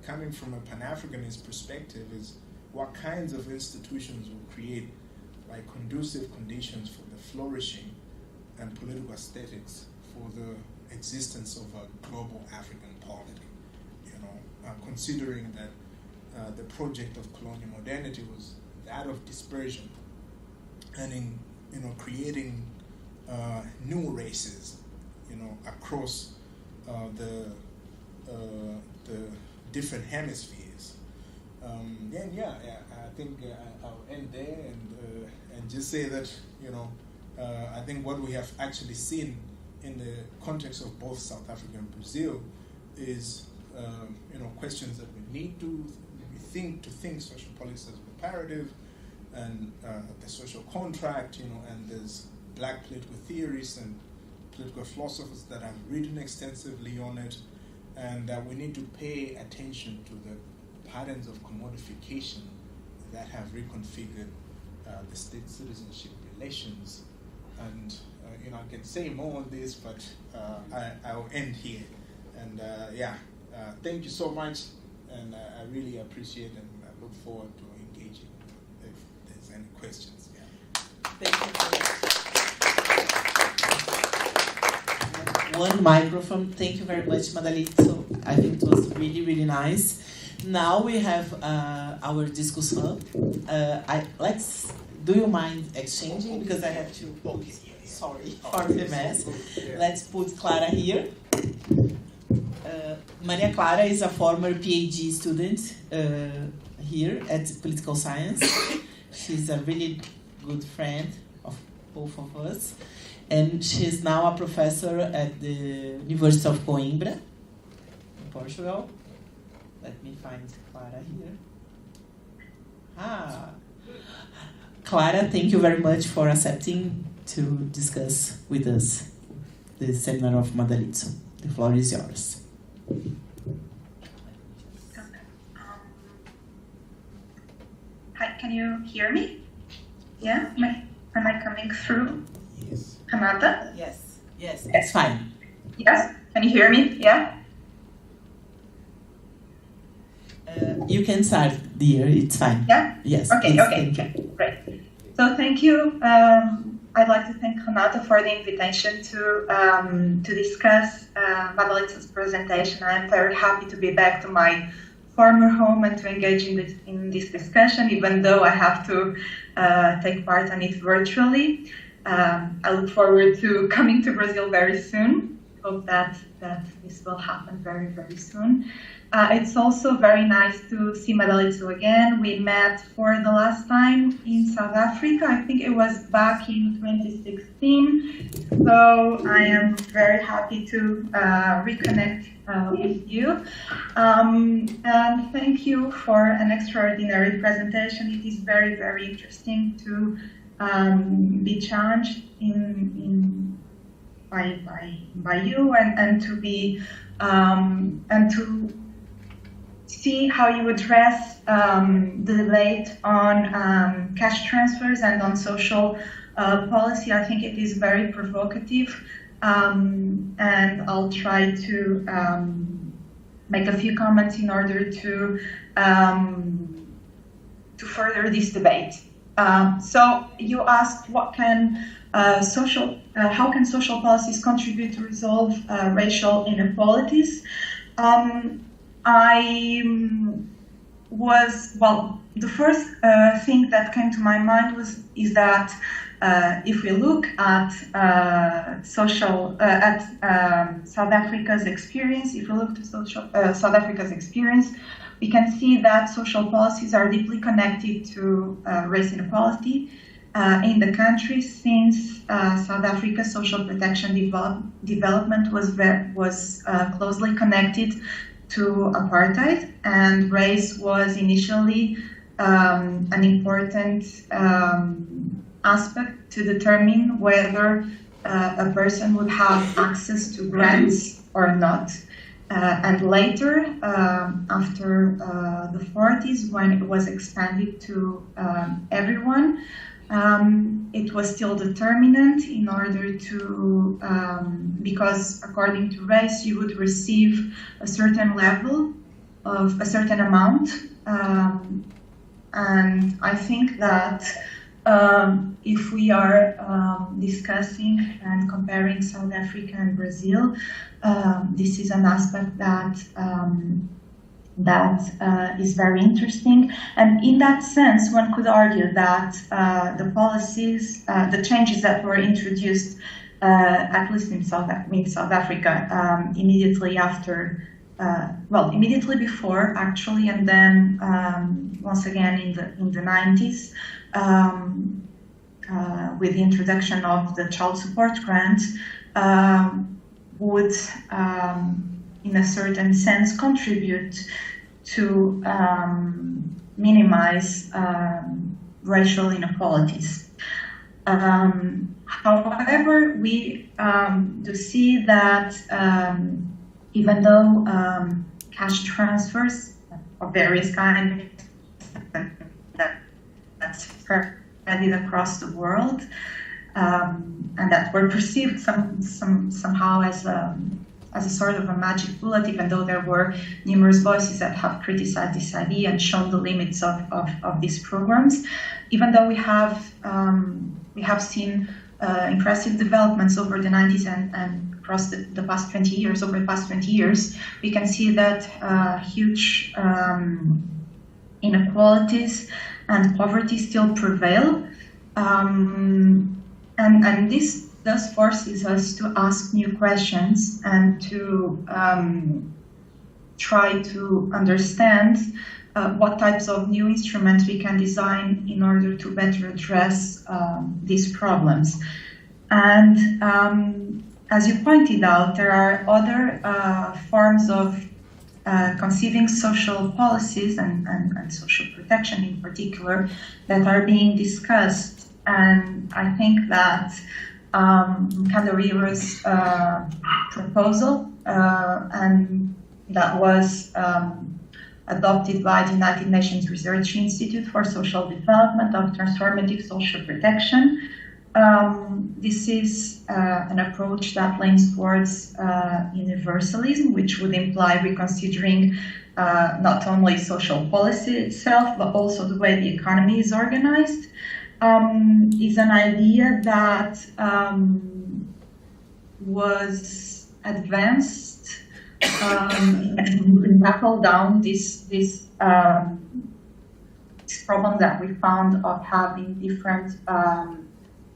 coming from a Pan-Africanist perspective, is what kinds of institutions will create like conducive conditions for the flourishing and political aesthetics for the existence of a global African polity. Considering that the project of colonial modernity was that of dispersion, and in creating new races, across the different hemispheres. I think I'll end there and just say that I think what we have actually seen in the context of both South Africa and Brazil is questions that we need to think social policy as reparative, and the social contract, and there's black political theorists and political philosophers that have written extensively on it, and we need to pay attention to the patterns of commodification that have reconfigured the state citizenship relations. And I can say more on this, but I'll end here. And thank you so much, and I really appreciate and I look forward to engaging if there's any questions. Thank you. One microphone. Thank you very much, Madalito. I think it was really, really nice. Now we have our discuss hub. Do you mind exchanging? Because I have to. Okay. Sorry for the mess. Let's put Clara here. Maria Clara is a former PhD student here at Political Science. She's a really good friend of both of us. And she's now a professor at the University of Coimbra in Portugal. Let me find Clara here. Clara, thank you very much for accepting to discuss with us the seminar of Madalito. The floor is yours. Hi, can you hear me? Yeah? Am I coming through? Yes. Amanda? Yes, it's fine. Yes? Can you hear me? Yeah? You can start, dear. It's fine. Yeah? Yes. Okay, please, okay, great. So thank you. I'd like to thank Renata for the invitation to discuss Madalita's presentation. I am very happy to be back to my former home and to engage in this discussion, even though I have to take part in it virtually. I look forward to coming to Brazil very soon. Hope that this will happen very, very soon. It's also very nice to see Madalita again. We met for the last time in South Africa. I think it was back in 2016. So I am very happy to reconnect with you. And thank you for an extraordinary presentation. It is very, very interesting to be challenged by you and to be and to see how you address the debate on cash transfers and on social policy. I think it is very provocative, and I'll try to make a few comments in order to further this debate. So you asked, how can social policies contribute to resolve racial inequalities? The first thing that came to my mind is that if we look at South Africa's experience, South Africa's experience, we can see that social policies are deeply connected to race inequality in the country, since South Africa's social protection development was closely connected to apartheid, and race was initially an important aspect to determine whether a person would have access to grants or not. And later, after the 40s, when it was expanded to everyone, it was still determinant in order to, because according to race, you would receive a certain level of a certain amount. And I think that if we are discussing and comparing South Africa and Brazil, this is an aspect that is very interesting. And in that sense, one could argue that the policies, the changes that were introduced, at least in South Africa, immediately after, immediately before, actually, and then once again in the 90s, with the introduction of the child support grant, would, in a certain sense, contribute to minimize racial inequalities. However, we do see that even though cash transfers of various kinds that's spread across the world, and that were perceived somehow as a sort of a magic bullet, even though there were numerous voices that have criticized this idea and shown the limits of these programs. Even though we have seen impressive developments over the 90s and across the past 20 years, over the past 20 years, we can see that huge inequalities and poverty still prevail. And this thus forces us to ask new questions and to try to understand what types of new instruments we can design in order to better address these problems. And as you pointed out, there are other forms of conceiving social policies and social protection in particular that are being discussed. And I think that Kandareera's proposal, and that was adopted by the United Nations Research Institute for Social Development of Transformative Social Protection, this is an approach that leans towards universalism, which would imply reconsidering not only social policy itself, but also the way the economy is organized. Is an idea that was advanced and tackle down this problem that we found of having different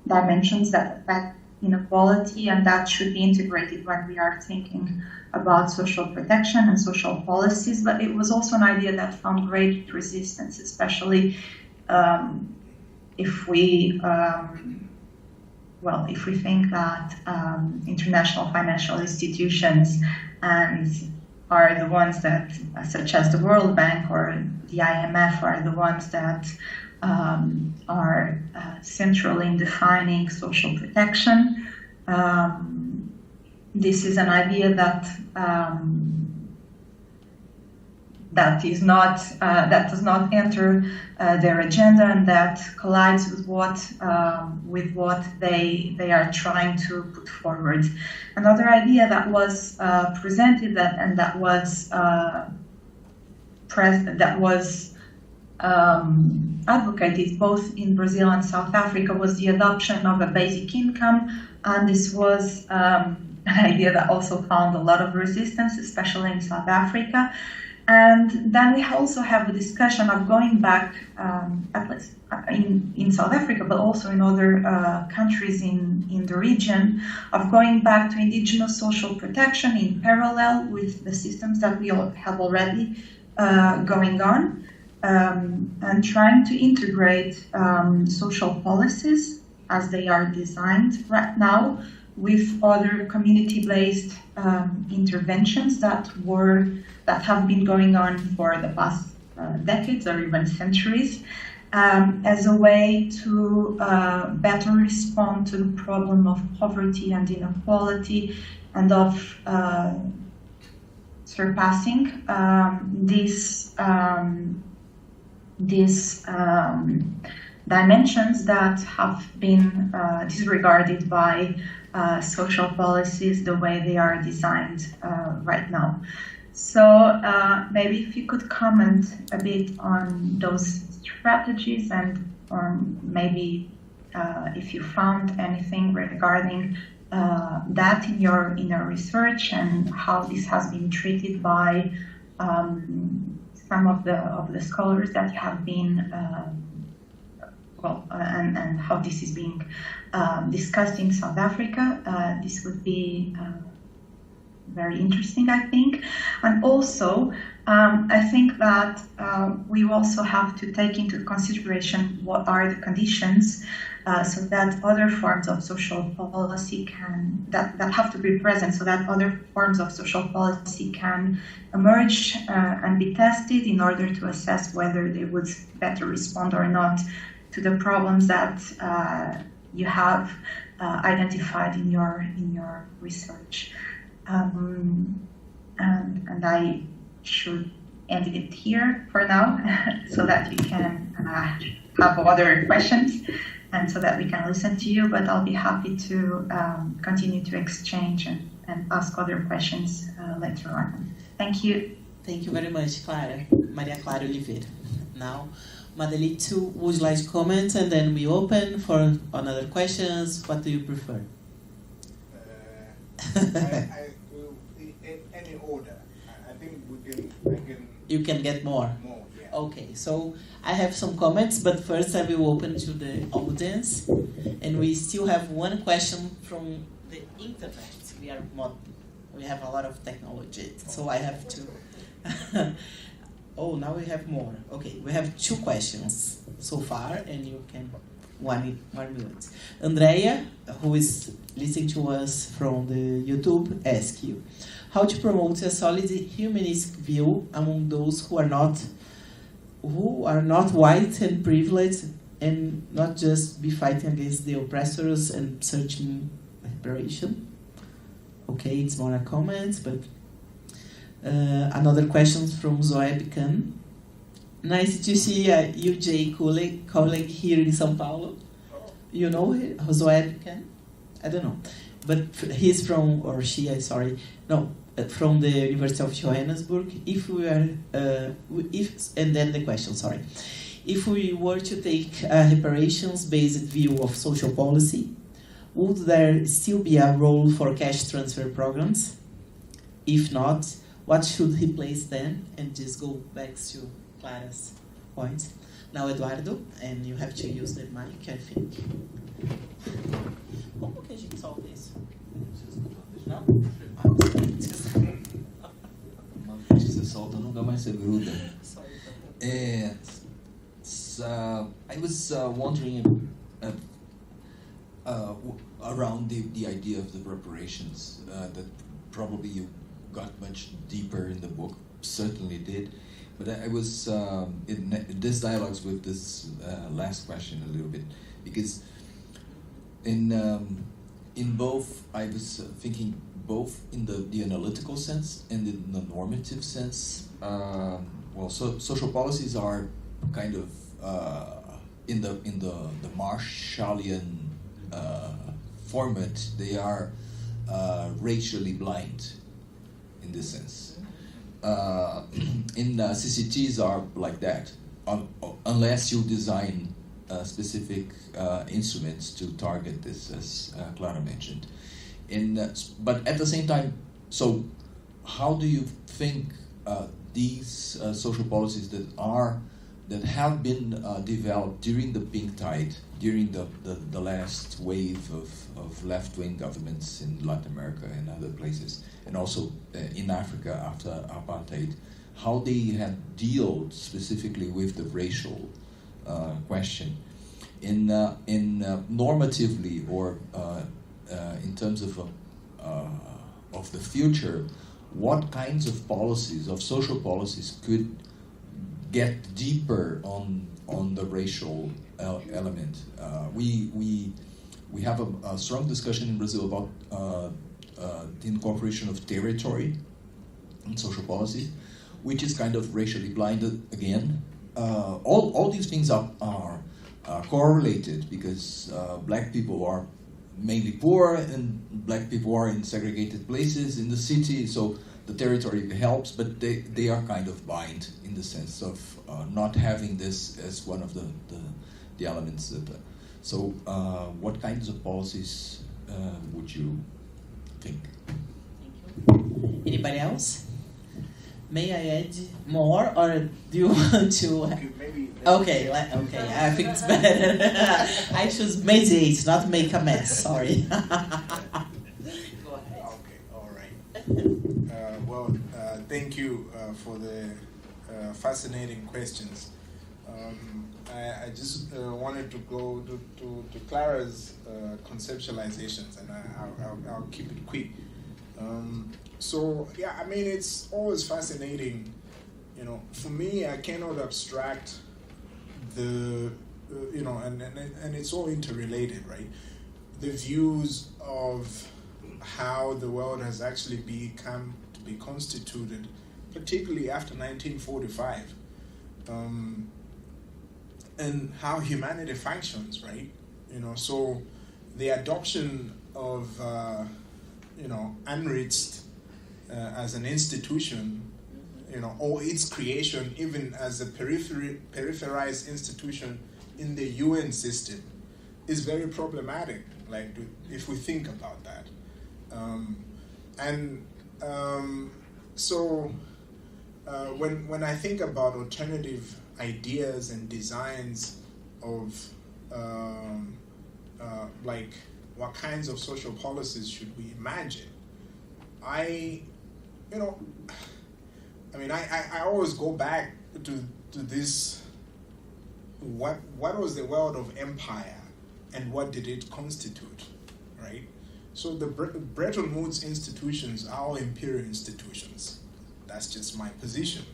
dimensions that affect inequality, and that should be integrated when we are thinking about social protection and social policies. But it was also an idea that found great resistance, especially if we think that international financial institutions are the ones that, such as the World Bank or the IMF, are the ones that are central in defining social protection. This is an idea that does not enter their agenda, and that collides with what they are trying to put forward. Another idea that was presented and that was advocated both in Brazil and South Africa was the adoption of a basic income, and this was an idea that also found a lot of resistance, especially in South Africa. And then we also have a discussion of going back, at least in South Africa, but also in other countries in the region, of going back to indigenous social protection in parallel with the systems that we have already going on, and trying to integrate social policies as they are designed right now with other community-based interventions that have been going on for the past decades or even centuries, as a way to better respond to the problem of poverty and inequality, and of surpassing these dimensions that have been disregarded by social policies the way they are designed right now. So maybe if you could comment a bit on those strategies, and maybe if you found anything regarding that in your research, and how this has been treated by some of the scholars that have been and how this is being discussed in South Africa. This would be very interesting, I think. And also, I think that we also have to take into consideration what are the conditions so that other forms of social policy that have to be present, so that other forms of social policy can emerge and be tested in order to assess whether they would better respond or not to the problems that you have identified in your research. And I should end it here for now, so that you can have other questions, and so that we can listen to you. But I'll be happy to continue to exchange and ask other questions later on. Thank you. Thank you very much, Clara. Maria Clara Oliveira. Now, Madelito, would you like to comment, and then we open for another questions? What do you prefer? I will, in any order. I think you can get more. More, yeah. Okay, so I have some comments, but first I will open to the audience, and we still have one question from the internet. We have a lot of technology, so I have to. Oh, now we have more. Okay, we have 2 questions so far, and you can 1 minute. Andrea, who is listening to us from the YouTube, asks you, how to promote a solid humanist view among those who are not white and privileged, and not just be fighting against the oppressors and searching reparation? Okay, it's more a comment, but another question from Zoe Bican. Nice to see you, Jay, colleague here in São Paulo. you know Josué Buchanan? I don't know, but he's from, or she, sorry, no, from the University of Johannesburg. If we are, and then the question, sorry. If we were to take a reparations-based view of social policy, would there still be a role for cash transfer programs? If not, what should replace them? And just go back to Clara's point. Now, Eduardo, and you have to use the mic, I think. Como que a gente solta isso? Não? Uma vez que você solta, nunca mais se gruda. I was wondering around the idea of the reparations, that probably you got much deeper in the book, certainly did. But I was in this dialogues with this last question a little bit, because in both, I was thinking both in the analytical sense and in the normative sense. Social policies are kind of in the Marshallian format. They are racially blind in this sense. CCTs are like that, unless you design specific instruments to target this, as Clara mentioned. But at the same time, so how do you think these social policies that have been developed during the pink tide, during the last wave of left-wing governments in Latin America and other places, and also in Africa after apartheid, how they had dealt specifically with the racial question, in normatively or in terms of the future, what kinds of policies, of social policies, could get deeper on the racial element? We have a strong discussion in Brazil about the incorporation of territory in social policy, which is kind of racially blinded again. All these things are correlated, because black people are mainly poor and black people are in segregated places in the city, so the territory helps, but they are kind of blind in the sense of not having this as one of the elements. What kinds of policies would you think? Thank you. Anybody else? May I add more, or do you want to? Okay, I think it's better. I choose mediate, not make a mess. Sorry. Go ahead. Okay, all right. Thank you for the fascinating questions. I just wanted to go to Clara's conceptualizations, and I'll keep it quick. It's always fascinating. For me, I cannot abstract and it's all interrelated, right? The views of how the world has actually become to be constituted, particularly after 1945, and how humanity functions, right? So the adoption of UNRWA as an institution, or its creation even as a peripherized institution in the UN system, is very problematic, if we think about that. When I think about alternative ideas and designs of what kinds of social policies should we imagine, I always go back to this, what was the world of empire and what did it constitute, right? So the Bretton Woods institutions are all imperial institutions. That's just my position,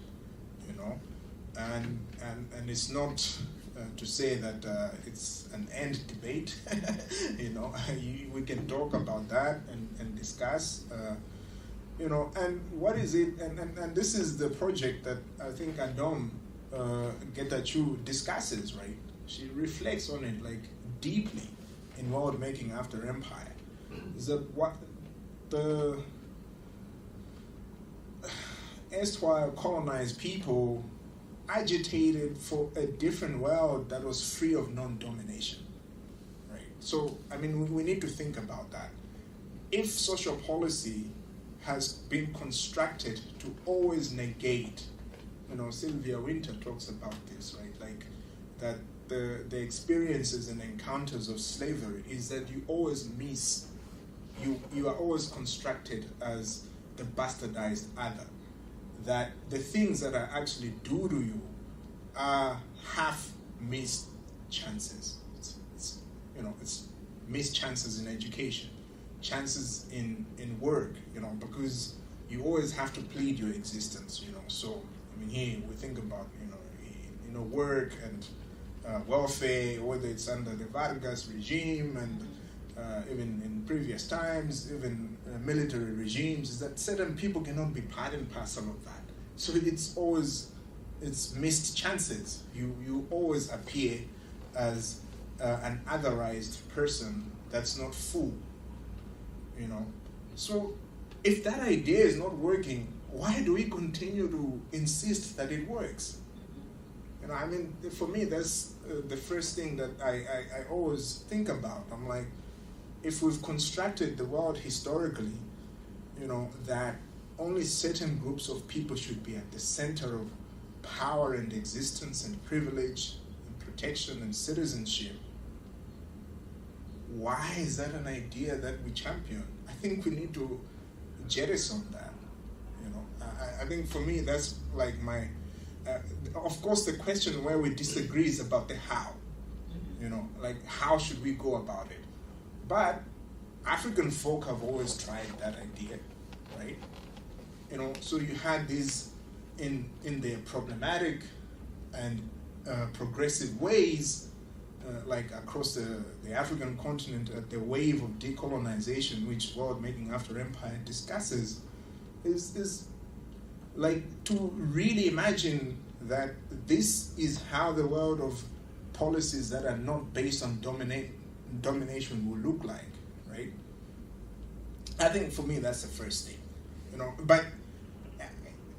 and it's not to say that it's an end debate. We can talk about that and discuss. And what is it? And this is the project that I think Adom Getachew discusses, right? She reflects on it deeply. in world making after empire is that what the erstwhile colonized people agitated for a different world that was free of non-domination, right? So, I mean, we need to think about that. If social policy has been constructed to always negate, Sylvia Winter talks about this, right? Like that the experiences and encounters of slavery is that you always miss, you are always constructed as the bastardized other. That the things that I actually do to you are half missed chances. It's missed chances in education, chances in work, because you always have to plead your existence, So, I mean, here we think about, work and welfare, whether it's under the Vargas regime and even in previous times, even military regimes, is that certain people cannot be part and parcel of that. So it's missed chances. You always appear as an otherized person that's not full, So if that idea is not working, why do we continue to insist that it works? I mean, for me, that's the first thing that I always think about. I'm like, if we've constructed the world historically, that only certain groups of people should be at the center of power and existence and privilege and protection and citizenship, why is that an idea that we champion? I think we need to jettison that. I think for me, that's like my... of course, the question where we disagree is about the how. Like how should we go about it? But African folk have always tried that idea, right? So you had these in their problematic and progressive ways, like across the African continent, the wave of decolonization, which World Making After Empire discusses, is like to really imagine that this is how the world of policies that are not based on domination will look like, right? I think for me that's the first thing, But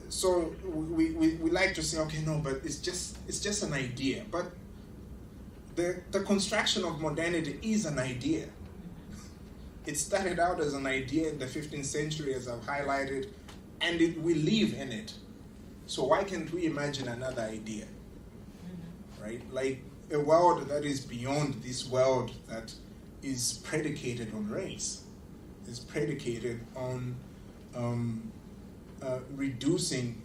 so we like to say, okay, no, but it's just an idea. But the construction of modernity is an idea. It started out as an idea in the 15th century, as I've highlighted, and we live in it. So why can't we imagine another idea, right? Like a world that is beyond this world that is predicated on race, is predicated on reducing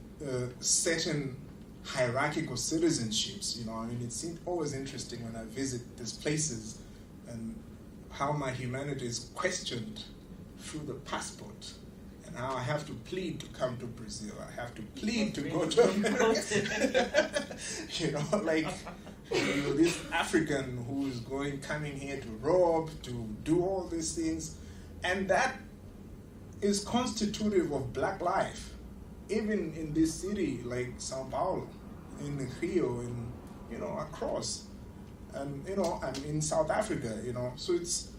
certain hierarchical citizenships. I mean, it's always interesting when I visit these places and how my humanity is questioned through the passport. And how I have to plead to come to Brazil. I have to plead to go to America. Like this African who is coming here to rob, to do all these things. And that is constitutive of black life. Even in this city like Sao Paulo, in Rio, and across. And I'm in South Africa, so it's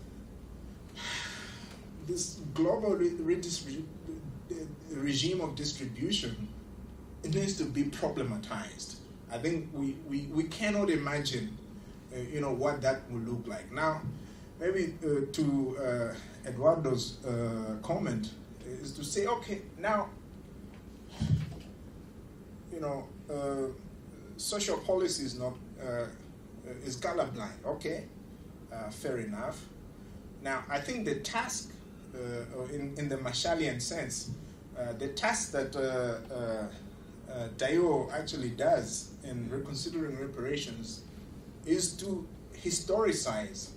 this global regime of distribution. It needs to be problematized. I think we cannot imagine, what that will look like. Now, maybe to Eduardo's comment is to say, okay, now, social policy is not is colorblind. Okay, fair enough. Now, I think the task, in the Marshallian sense, the task that Dayo actually does in reconsidering reparations is to historicize,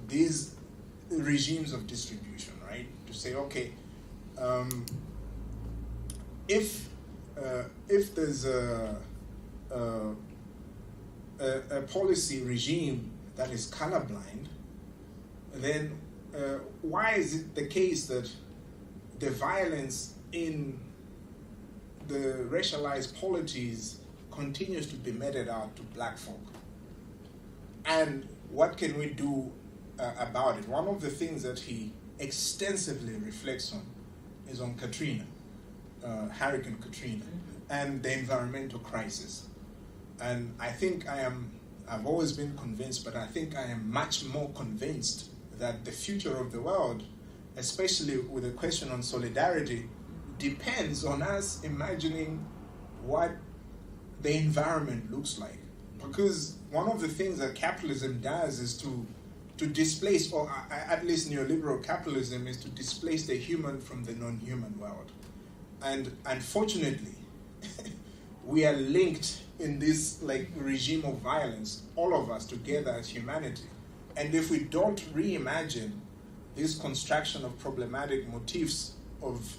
these regimes of distribution, right? To say, okay, if there's a policy regime that is colorblind, then why is it the case that the violence in the racialized polities continues to be meted out to black folk? And what can we do about it, one of the things that he extensively reflects on is on Katrina, Hurricane Katrina, and the environmental crisis. And I think I've always been convinced, but I think I am much more convinced that the future of the world, especially with the question on solidarity, depends on us imagining what the environment looks like. Because one of the things that capitalism does is to displace, or at least neoliberal capitalism is to displace the human from the non-human world. And unfortunately, we are linked in this regime of violence, all of us together as humanity. And if we don't reimagine this construction of problematic motifs of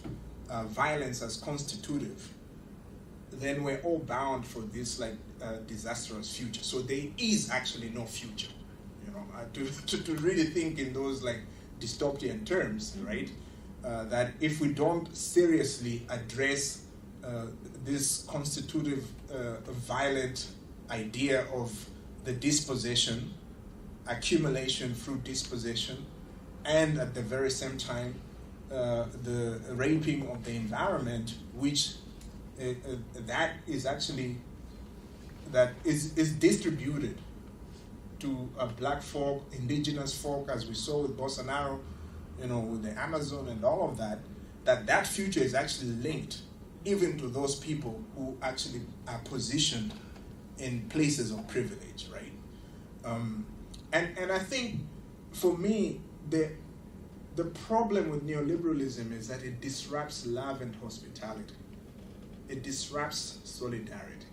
violence as constitutive, then we're all bound for this disastrous future. So there is actually no future, to really think in those dystopian terms, right? That if we don't seriously address this constitutive violent idea of the dispossession, accumulation through dispossession, and at the very same time the raping of the environment, which that is distributed to black folk, indigenous folk, as we saw with Bolsonaro, with the Amazon and all of that future is actually linked even to those people who actually are positioned in places of privilege, right? And I think, for me, the problem with neoliberalism is that it disrupts love and hospitality. It disrupts solidarity.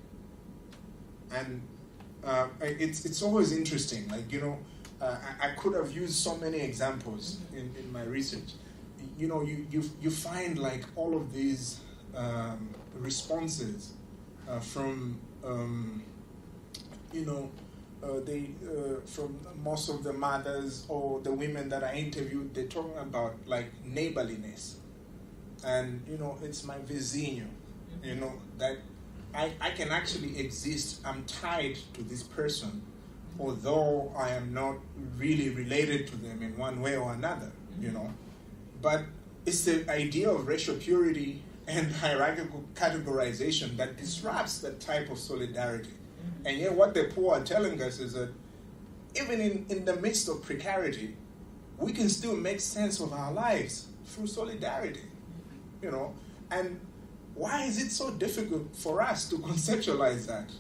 And it's always interesting. I could have used so many examples in my research. You find all of these responses from from most of the mothers or the women that I interviewed. They're talking about neighborliness, and it's my vizinho, that I can actually exist. I'm tied to this person, although I am not really related to them in one way or another, But it's the idea of racial purity and hierarchical categorization that disrupts that type of solidarity. And yet what the poor are telling us is that even in the midst of precarity, we can still make sense of our lives through solidarity, And why is it so difficult for us to conceptualize that?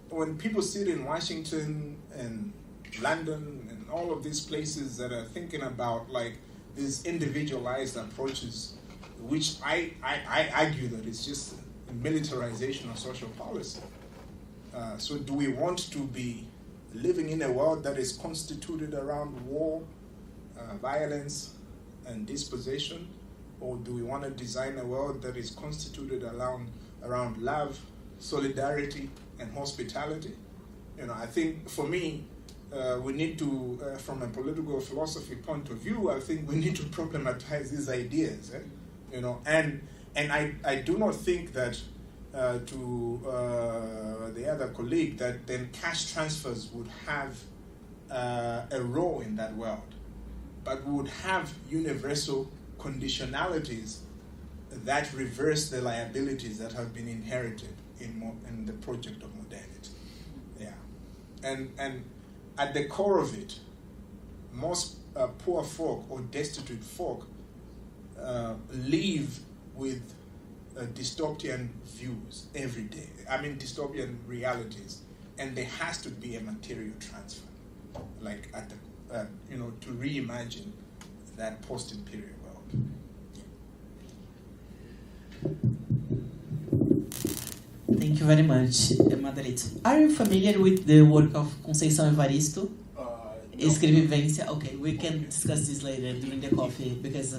When people sit in Washington and London and all of these places that are thinking about these individualized approaches, which I argue that it's just militarization of social policy. So do we want to be living in a world that is constituted around war, violence, and dispossession? Or do we want to design a world that is constituted around love, solidarity, and hospitality? I think for me, we need to, from a political philosophy point of view, I think we need to problematize these ideas. And I do not think that to the other colleague that then cash transfers would have a role in that world, but we would have universal conditionalities that reverse the liabilities that have been inherited in the project of modernity. Yeah, and at the core of it, most poor folk or destitute folk live with dystopian views every day. Dystopian realities, and there has to be a material transfer, at the to reimagine that post-imperial world. Thank you very much, Margarita. Are you familiar with the work of Conceição Evaristo? No. Escrevivência. Okay, we can discuss this later during the coffee, because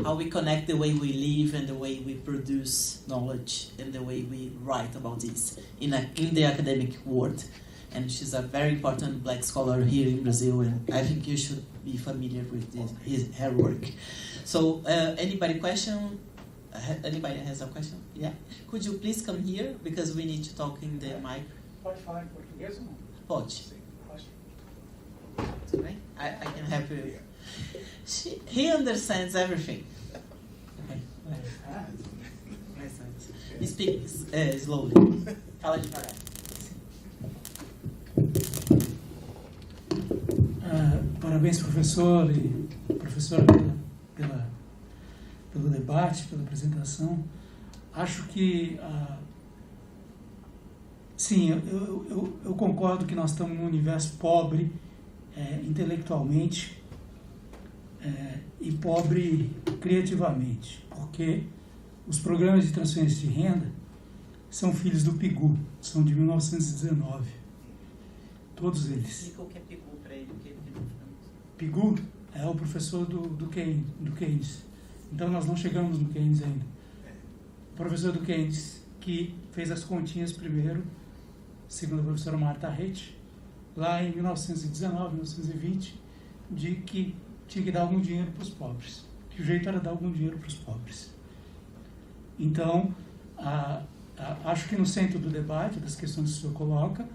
how we connect the way we live and the way we produce knowledge and the way we write about this in the academic world. And she's a very important black scholar here in Brazil, and I think you should be familiar with her work. So, anybody has a question? Yeah. Could you please come here, because we need to talk in the mic. Pode falar em português ou não? Pode. Okay? I can help you. He understands everything. Okay. Speak slowly. Fala devagar. Parabéns, professor e professora, pelo debate, pela apresentação. Acho que, sim, eu concordo que nós estamos num universo pobre intelectualmente e pobre criativamente, porque os programas de transferência de renda são filhos do PIGU, são de 1919, todos eles. Explica o que é PIGU para ele, o que ele não PIGU é o professor do Keynes. Então nós não chegamos no Keynes ainda. O professor do Keynes, que fez as continhas primeiro, segundo a professora Marta Rett, lá em 1919, 1920, de que tinha que dar algum dinheiro para os pobres. Que o jeito era dar algum dinheiro para os pobres. Então, acho que no centro do debate, das questões que o senhor coloca,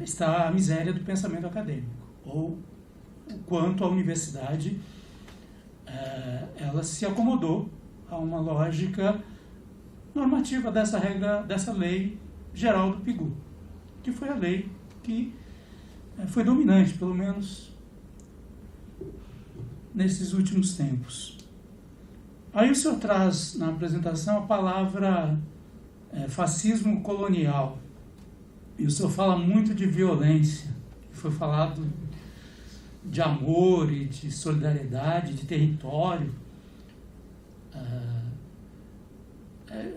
está a miséria do pensamento acadêmico, ou o quanto a universidade ela se acomodou a uma lógica normativa dessa regra, dessa lei geral do PIGU, que foi a lei que foi dominante, pelo menos nesses últimos tempos. Aí o senhor traz na apresentação a palavra fascismo colonial. E o senhor fala muito de violência. Foi falado de amor e de solidariedade, de território.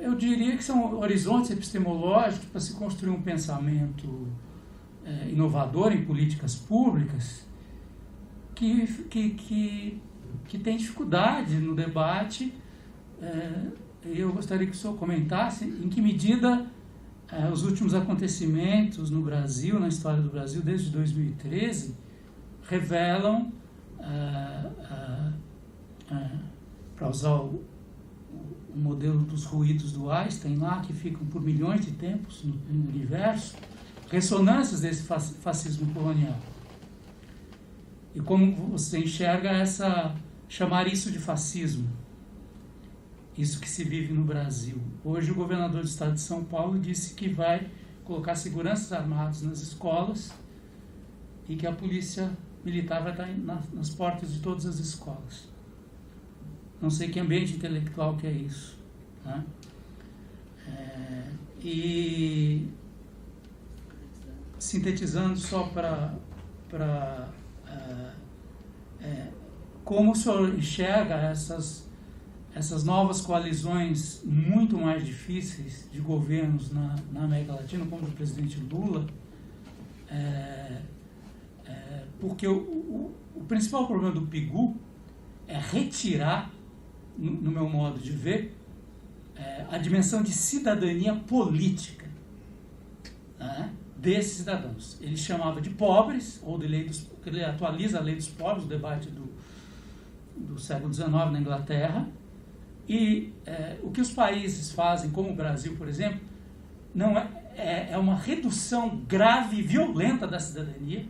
Eu diria que são horizontes epistemológicos para se construir um pensamento inovador em políticas públicas que tem dificuldade no debate. Eu gostaria que o senhor comentasse em que medida os últimos acontecimentos no Brasil, na história do Brasil, desde 2013, revelam, para usar o modelo dos ruídos do Einstein lá, que ficam por milhões de tempos no universo, ressonâncias desse fascismo colonial. E como você enxerga chamar isso de fascismo, isso que se vive no Brasil. Hoje o governador do estado de São Paulo disse que vai colocar seguranças armados nas escolas e que a polícia militar vai estar nas portas de todas as escolas. Não sei que ambiente intelectual que é isso, né? E sintetizando só para como o senhor enxerga essas novas coalizões muito mais difíceis de governos na América Latina, como o do presidente Lula, porque o principal problema do PIGU é retirar, no meu modo de ver, a dimensão de cidadania política, né, desses cidadãos. Ele chamava de pobres, ou de lei dos, ele atualiza a lei dos pobres, o debate do século XIX na Inglaterra, e o que os países fazem, como o Brasil, por exemplo, não é uma redução grave e violenta da cidadania,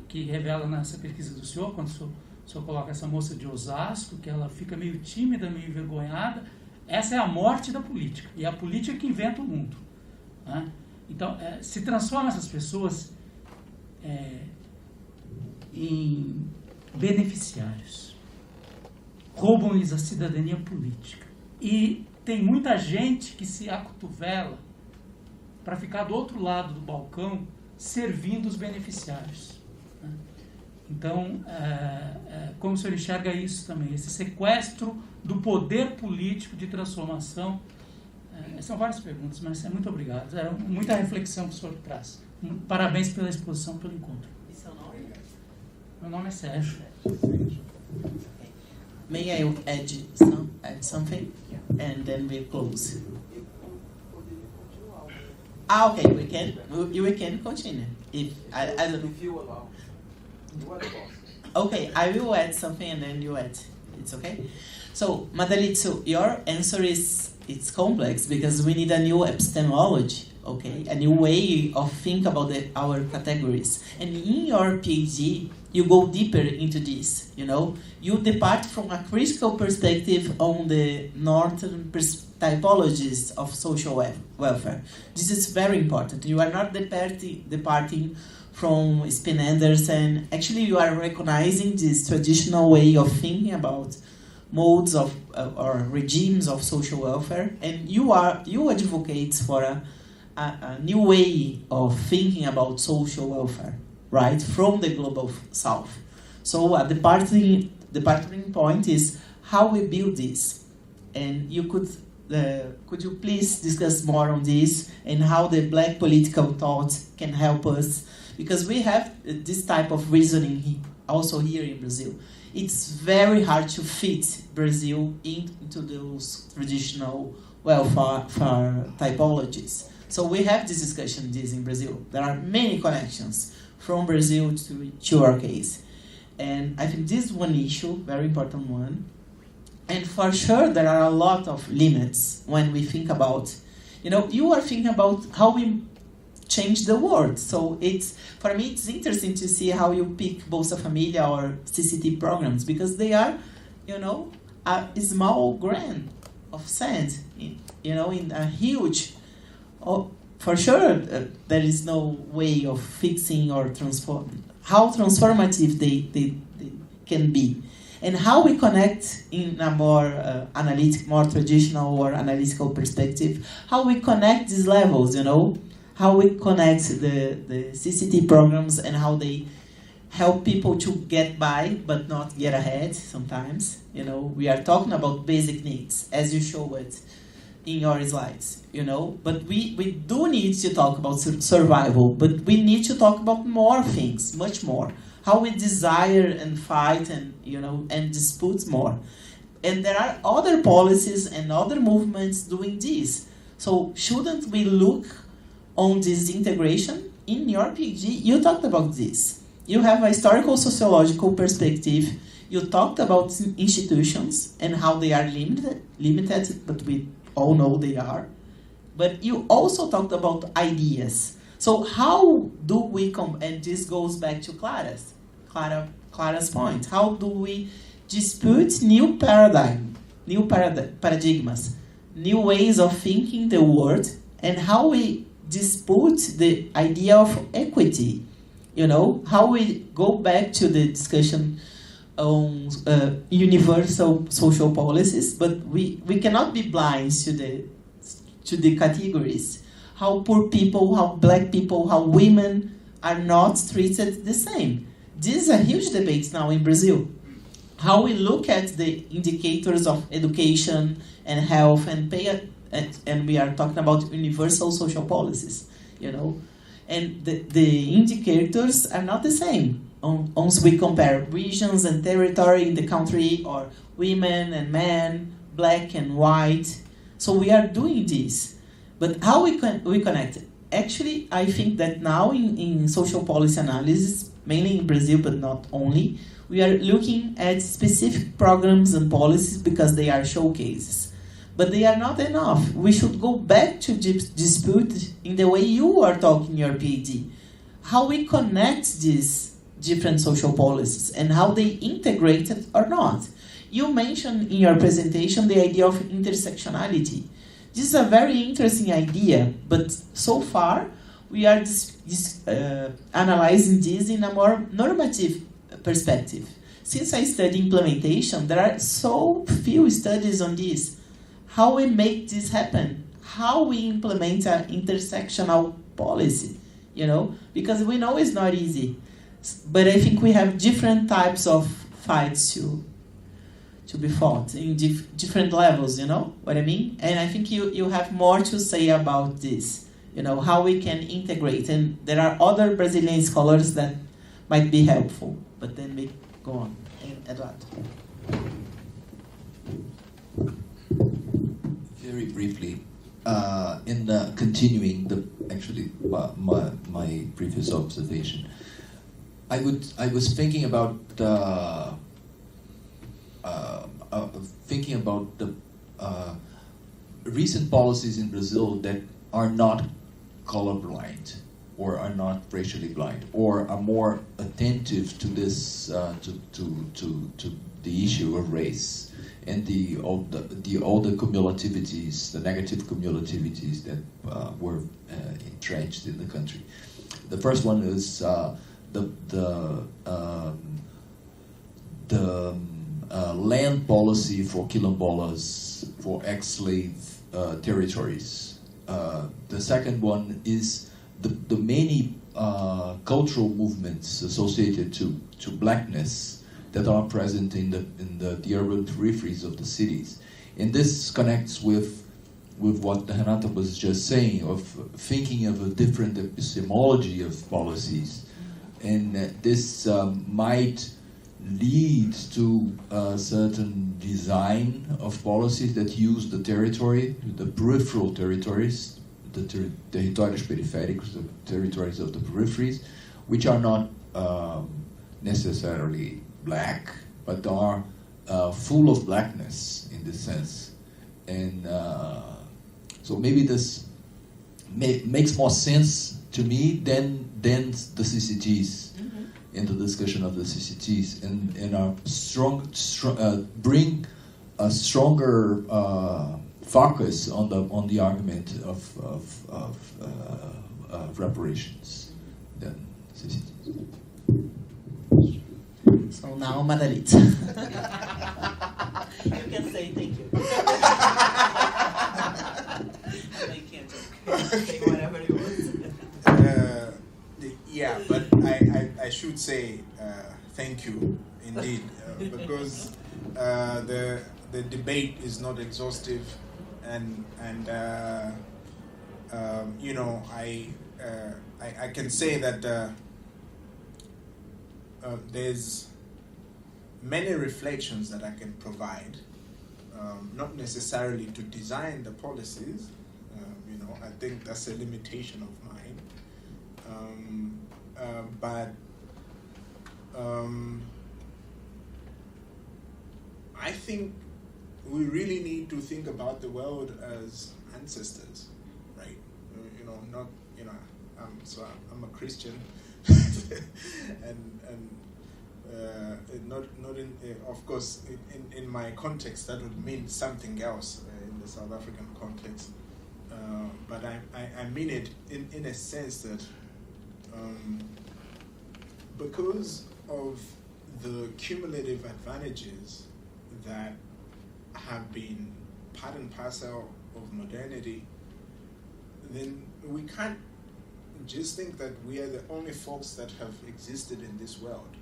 que revela nessa pesquisa do senhor, quando o senhor coloca essa moça de Osasco, que ela fica meio tímida, meio envergonhada. Essa é a morte da política, e é a política que inventa o mundo, né? Então, se transforma essas pessoas em beneficiários, roubam-lhes a cidadania política. E tem muita gente que se acotovela para ficar do outro lado do balcão servindo os beneficiários, né? Então, como o senhor enxerga isso também, esse sequestro do poder político de transformação? São várias perguntas, mas muito obrigado. É muita reflexão que o senhor traz. Parabéns pela exposição, pelo encontro. E seu nome? Meu nome é Sérgio. May I add something? And then we close. Okay, we can continue. If you allow. Okay, I will add something and then you add. It's okay? So, Madalitsu, your answer it's complex because we need a new epistemology okay? A new way of think about our categories. And in your PhD, you go deeper into this, you know? You depart from a critical perspective on the northern typologies of social welfare. This is very important. You are not departing from Spin Anderson. Actually, you are recognizing this traditional way of thinking about modes of or regimes of social welfare, and you advocate for a new way of thinking about social welfare, right, from the global south. So the departing point is how we build this, and you could you please discuss more on this and how the Black political thought can help us, because we have this type of reasoning also here in Brazil. It's very hard to fit Brazil into those traditional welfare typologies. So we have this discussion in Brazil. There are many connections from Brazil to our case. And I think this is one issue, very important one. And for sure, there are a lot of limits when we think about, you are thinking about how we change the world. So for me, it's interesting to see how you pick Bolsa Familia or CCT programs, because they are, a small grain of sand, in a huge. For sure, there is no way of fixing or how transformative they can be, and how we connect in a more more traditional or analytical perspective. How we connect these levels, how we connect the CCT programs and how they help people to get by but not get ahead sometimes. We are talking about basic needs, as you show it in your slides, but we do need to talk about survival, but we need to talk about more things, much more. How we desire and fight and, and dispute more. And there are other policies and other movements doing this. So shouldn't we look on this integration? In your PhD, you talked about this. You have a historical sociological perspective. You talked about institutions and how they are limited, but we all know they are. But you also talked about ideas. So how do we and this goes back to Clara's point. How do we dispute new paradigmas, new ways of thinking the world, and how we dispute the idea of equity? How we go back to the discussion on universal social policies, but we cannot be blind to the categories. How poor people, how Black people, how women are not treated the same. This is a huge debate now in Brazil. How we look at the indicators of education and health and and we are talking about universal social policies, and the indicators are not the same. Once we compare regions and territory in the country, or women and men, Black and white. So we are doing this. But how we connect? Actually, I think that now in social policy analysis, mainly in Brazil, but not only, we are looking at specific programs and policies because they are showcases. But they are not enough. We should go back to dispute in the way you are talking in your PhD. How we connect these different social policies and how they integrate it or not. You mentioned in your presentation the idea of intersectionality. This is a very interesting idea, but so far we are analyzing this in a more normative perspective. Since I study implementation, there are so few studies on this. How we make this happen? How we implement an intersectional policy? Because we know it's not easy. But I think we have different types of fights to be fought in different levels, what I mean? And I think you have more to say about this, how we can integrate. And there are other Brazilian scholars that might be helpful. But then we go on. Eduardo. Very briefly, in continuing my previous observation, I was thinking about the recent policies in Brazil that are not colorblind or are not racially blind, or are more attentive to this to the issue of race and all the cumulativities, the negative cumulativities that were entrenched in the country. The first one is the land policy for quilombolas, for ex-slave territories. The second one is the many cultural movements associated to blackness that are present in the urban peripheries of the cities. And this connects with what Renata was just saying, of thinking of a different epistemology of policies. And this might lead to a certain design of policies that use the territory, the peripheral territories, the territórios periféricos, the territories of the peripheries, which are not necessarily black, but are full of blackness in this sense. And so maybe this makes more sense to me than the CCTs. In the discussion of the CCTs, and bring a stronger focus on the argument of reparations than CCTs. So now, Madalita, you can say thank you. I can't say whatever you want. Yeah, but I should say thank you indeed, because the debate is not exhaustive, and you know, I can say that there's many reflections that I can provide, not necessarily to design the policies. You know, I think that's a limitation of mine. But I think we really need to think about the world as ancestors, right? You know, not, you know, I'm a Christian, and not in of course in my context that would mean something else in the South African context, but I mean it in a sense that. Because of the cumulative advantages that have been part and parcel of modernity, then we can't just think that we are the only folks that have existed in this world,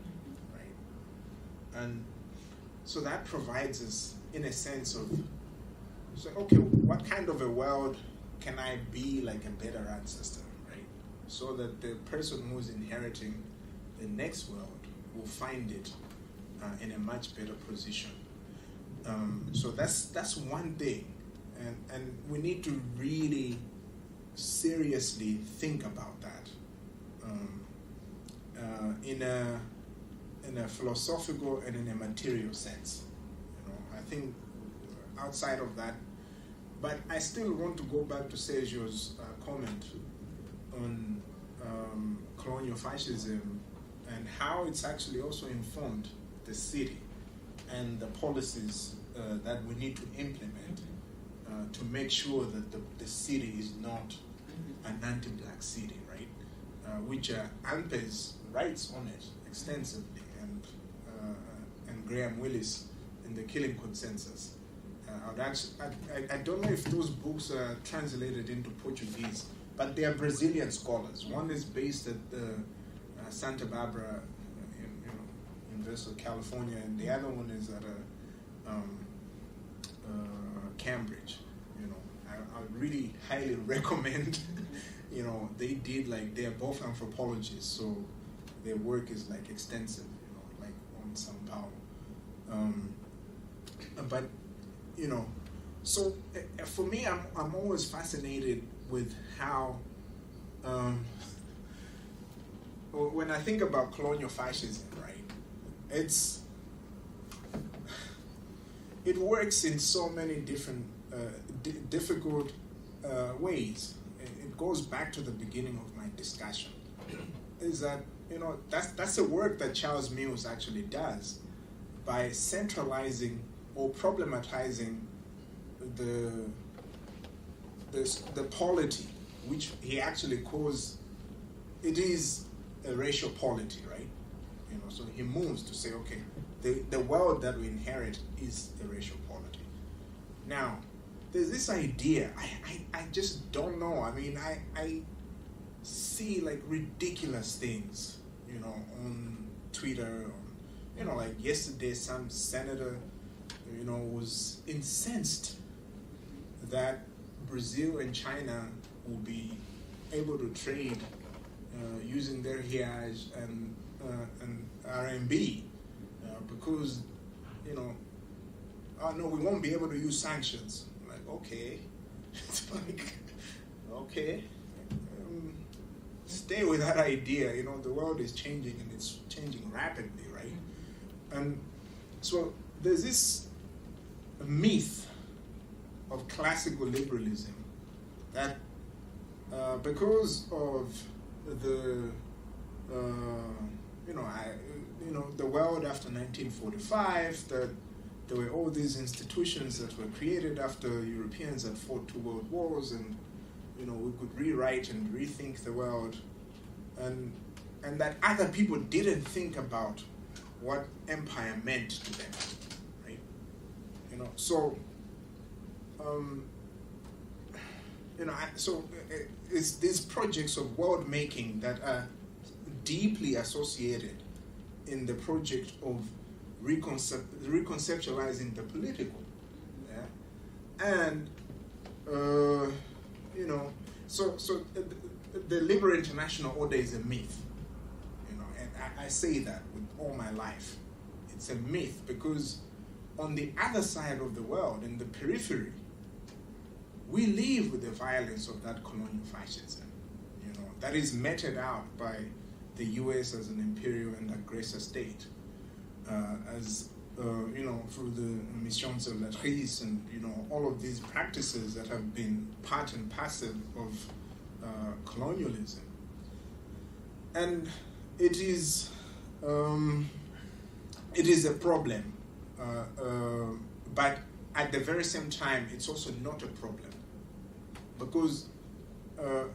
right? And so that provides us, in a sense of, so, okay, what kind of a world can I be like a better ancestor, right? So that the person who's inheriting the next world will find it in a much better position. So that's one thing, and we need to really seriously think about that in a philosophical and in a material sense. You know, I think outside of that, but I still want to go back to Sergio's comment on colonial fascism and how it's actually also informed the city and the policies that we need to implement to make sure that the city is not an anti-black city, right? Which Ampes writes on it extensively, and Graham Willis in the Killing Consensus. I don't know if those books are translated into Portuguese, but they are Brazilian scholars. One is based at the Santa Barbara, University of California, and the other one is at Cambridge. You know, I would really highly recommend. You know, they are both anthropologists, so their work is like extensive. You know, like on São Paulo. But you know, so for me, I'm always fascinated with how. When I think about colonial fascism, right, it works in so many different difficult ways. it goes back to the beginning of my discussion, is that, that's the work that Charles Mills actually does by centralizing or problematizing the polity, which he actually calls, it is a racial polity, right? So he moves to say, okay, the world that we inherit is a racial polity. Now, there's this idea, I just don't know. I mean, I see like ridiculous things, on Twitter. Like yesterday, some senator, was incensed that Brazil and China will be able to trade using their reais and RMB because, oh no, we won't be able to use sanctions. Like, okay, it's like, okay, stay with that idea. The world is changing and it's changing rapidly, right? And so there's this myth of classical liberalism that because of the the world after 1945, that there were all these institutions that were created after Europeans had fought 2 world wars, and we could rewrite and rethink the world, and that other people didn't think about what empire meant to them, right? So it's these projects of world making that are deeply associated in the project of reconceptualizing the political, and so the liberal international order is a myth, and I say that with all my life. It's a myth because on the other side of the world, in the periphery, we live with the violence of that colonial fascism, that is meted out by the U.S. as an imperial and aggressor state, through the missions of Latrice and, all of these practices that have been part and parcel of colonialism. And it is a problem, but at the very same time, it's also not a problem, because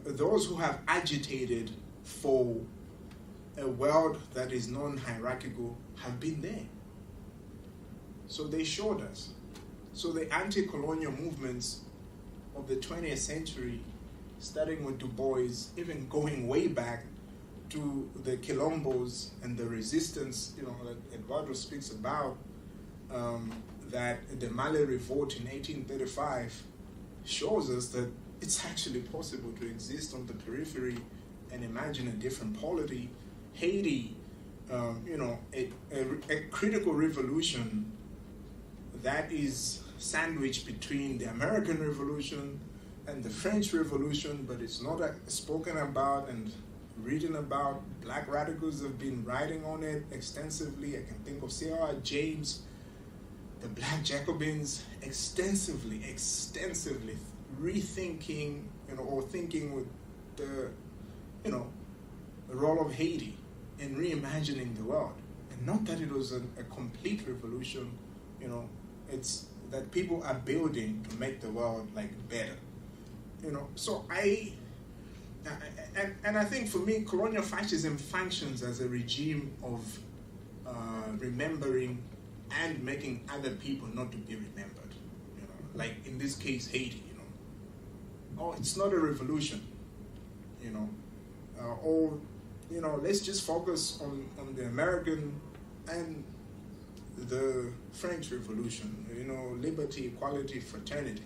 those who have agitated for a world that is non-hierarchical have been there. So they showed us. So the anti-colonial movements of the 20th century, starting with Du Bois, even going way back to the Quilombos and the resistance, that Eduardo speaks about, that the Malay Revolt in 1835 shows us that it's actually possible to exist on the periphery and imagine a different polity. Haiti, a critical revolution that is sandwiched between the American Revolution and the French Revolution, but it's not spoken about and written about. Black radicals have been writing on it extensively. I can think of C.R. James, the Black Jacobins, extensively rethinking, or thinking with the, the role of Haiti in reimagining the world. And not that it was a complete revolution, it's that people are building to make the world better. So I think for me, colonial fascism functions as a regime of remembering and making other people not to be remembered. Like in this case, Haiti. Oh, it's not a revolution. Let's just focus on the American and the French Revolution, liberty, equality, fraternity.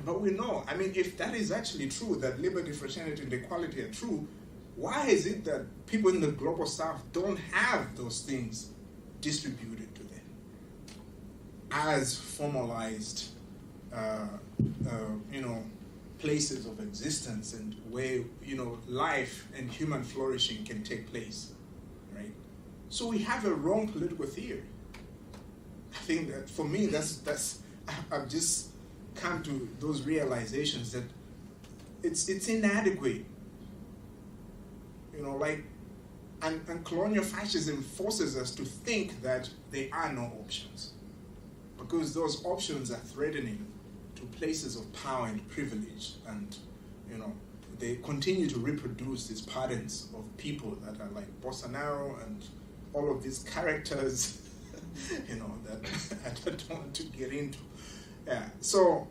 But we know, if that is actually true, that liberty, fraternity, and equality are true, why is it that people in the global south don't have those things distributed to them as formalized, places of existence and where, life and human flourishing can take place, right? So we have a wrong political theory. I think that for me, that's I've just come to those realizations that it's inadequate. And colonial fascism forces us to think that there are no options, because those options are threatening to places of power and privilege, and they continue to reproduce these patterns of people that are like Bolsonaro and all of these characters, that I don't want to get into. Yeah. So,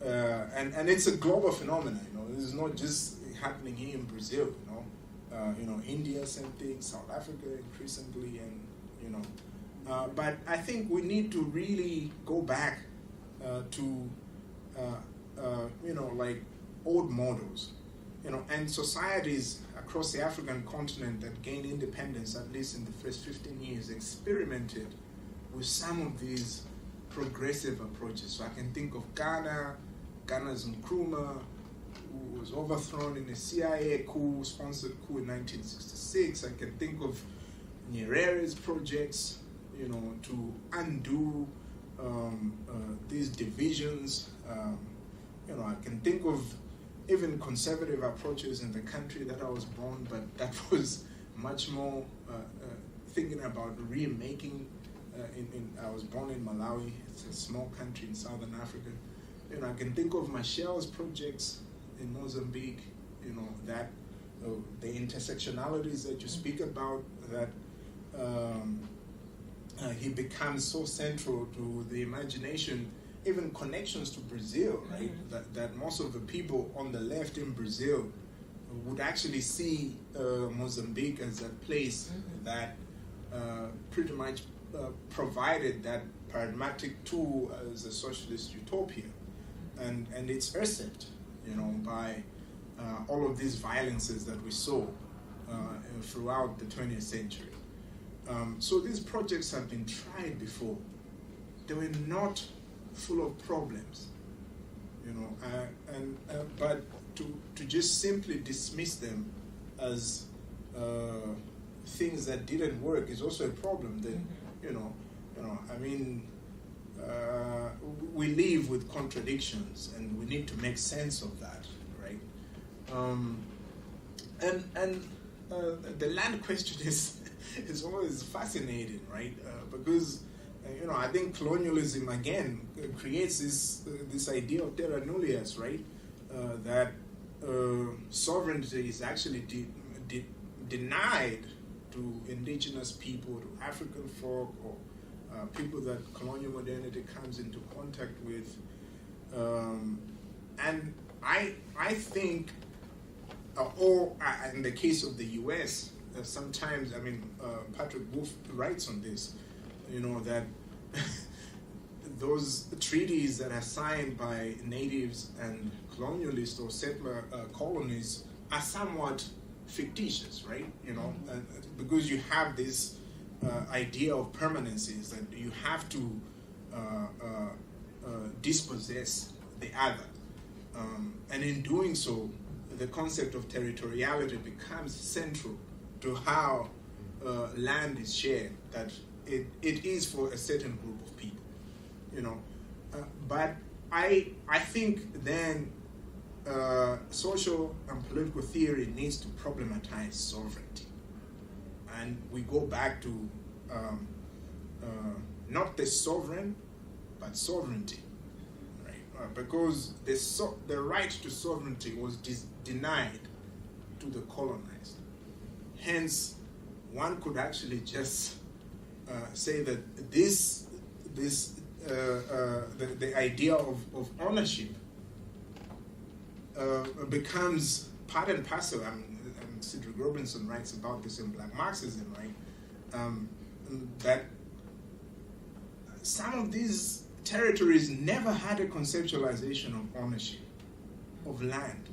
and it's a global phenomenon. This is not just happening here in Brazil. India, same thing. South Africa, increasingly, and but I think we need to really go back to like old models, and societies across the African continent that gained independence, at least in the first 15 years, experimented with some of these progressive approaches. So I can think of Ghana's Nkrumah, who was overthrown in a CIA sponsored coup in 1966. I can think of Nyerere's projects, to undo these divisions. I can think of even conservative approaches in the country that I was born, but that was much more thinking about remaking. I was born in Malawi. It's a small country in southern Africa. I can think of Michel's projects in Mozambique. That the intersectionalities that you speak about, that he becomes so central to the imagination, even connections to Brazil, right? That most of the people on the left in Brazil would actually see Mozambique as a place that pretty much provided that paradigmatic tool as a socialist utopia, and it's urged, by all of these violences that we saw throughout the 20th century. So these projects have been tried before. They were not full of problems, but to just simply dismiss them as things that didn't work is also a problem. That we live with contradictions, and we need to make sense of that, right? The land question is always fascinating, right? Because I think colonialism again creates this idea of terra nullius, right? That sovereignty is actually denied to indigenous people, to African folk, or people that colonial modernity comes into contact with. And I think, or in the case of the U.S., sometimes, Patrick Wolf writes on this, that those treaties that are signed by natives and colonialist or settler colonies are somewhat fictitious, right? Because you have this idea of permanencies, that you have to dispossess the other. And in doing so, the concept of territoriality becomes central to how land is shared, that it is for a certain group of people, but I think then social and political theory needs to problematize sovereignty, and we go back to not the sovereign, but sovereignty, right? Because the right to sovereignty was denied to the colonized. Hence, one could actually just say that the idea of ownership becomes part and parcel. Cedric Robinson writes about this in Black Marxism, right? That some of these territories never had a conceptualization of ownership of land,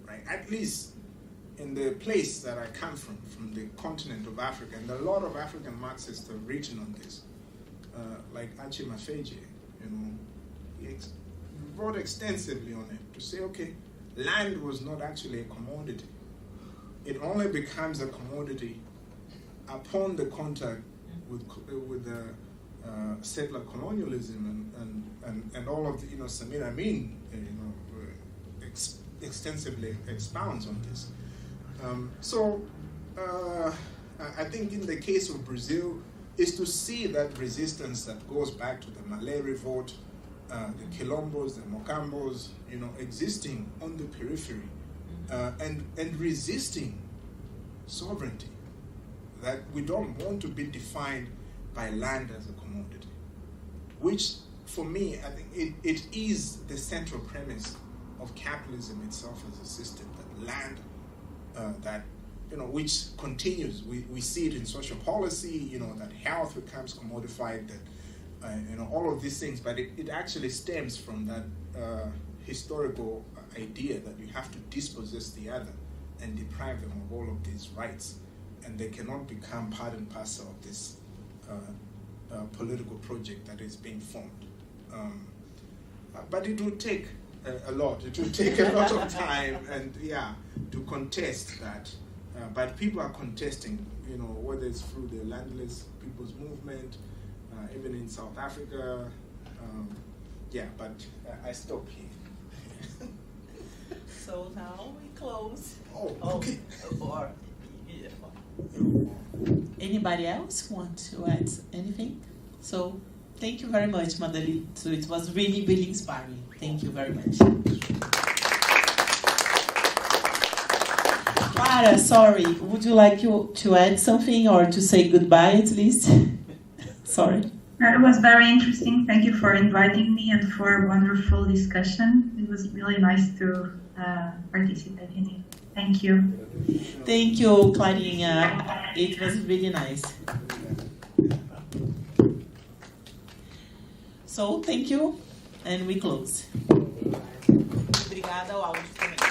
right? At least in the place that I come from the continent of Africa, and a lot of African Marxists have written on this, like Achi Mafeje, he wrote extensively on it to say, okay, land was not actually a commodity. It only becomes a commodity upon the contact with the settler colonialism and all of the, Samir Amin, extensively expounds on this. I think in the case of Brazil, is to see that resistance that goes back to the Malay Revolt, the Quilombos, the Mocambos, existing on the periphery, and resisting sovereignty. That we don't want to be defined by land as a commodity, which for me, I think it is the central premise of capitalism itself as a system, that land, which continues. We see it in social policy, that health becomes commodified, that, all of these things, but it actually stems from that historical idea that you have to dispossess the other and deprive them of all of these rights, and they cannot become part and parcel of this political project that is being formed. But it will take a lot. It will take a lot of time, and to contest that. But people are contesting, whether it's through the landless people's movement, even in South Africa. But I stop here. So now we close. Oh, okay. Anybody else want to add anything? So thank you very much, Madeleine. So it was really, really inspiring. Thank you very much. Clara, sorry, would you like to add something or to say goodbye at least? Sorry. It was very interesting. Thank you for inviting me and for a wonderful discussion. It was really nice to participate in it. Thank you. Thank you, Clarinha. It was really nice. So, thank you, and we close. Obrigada ao áudio.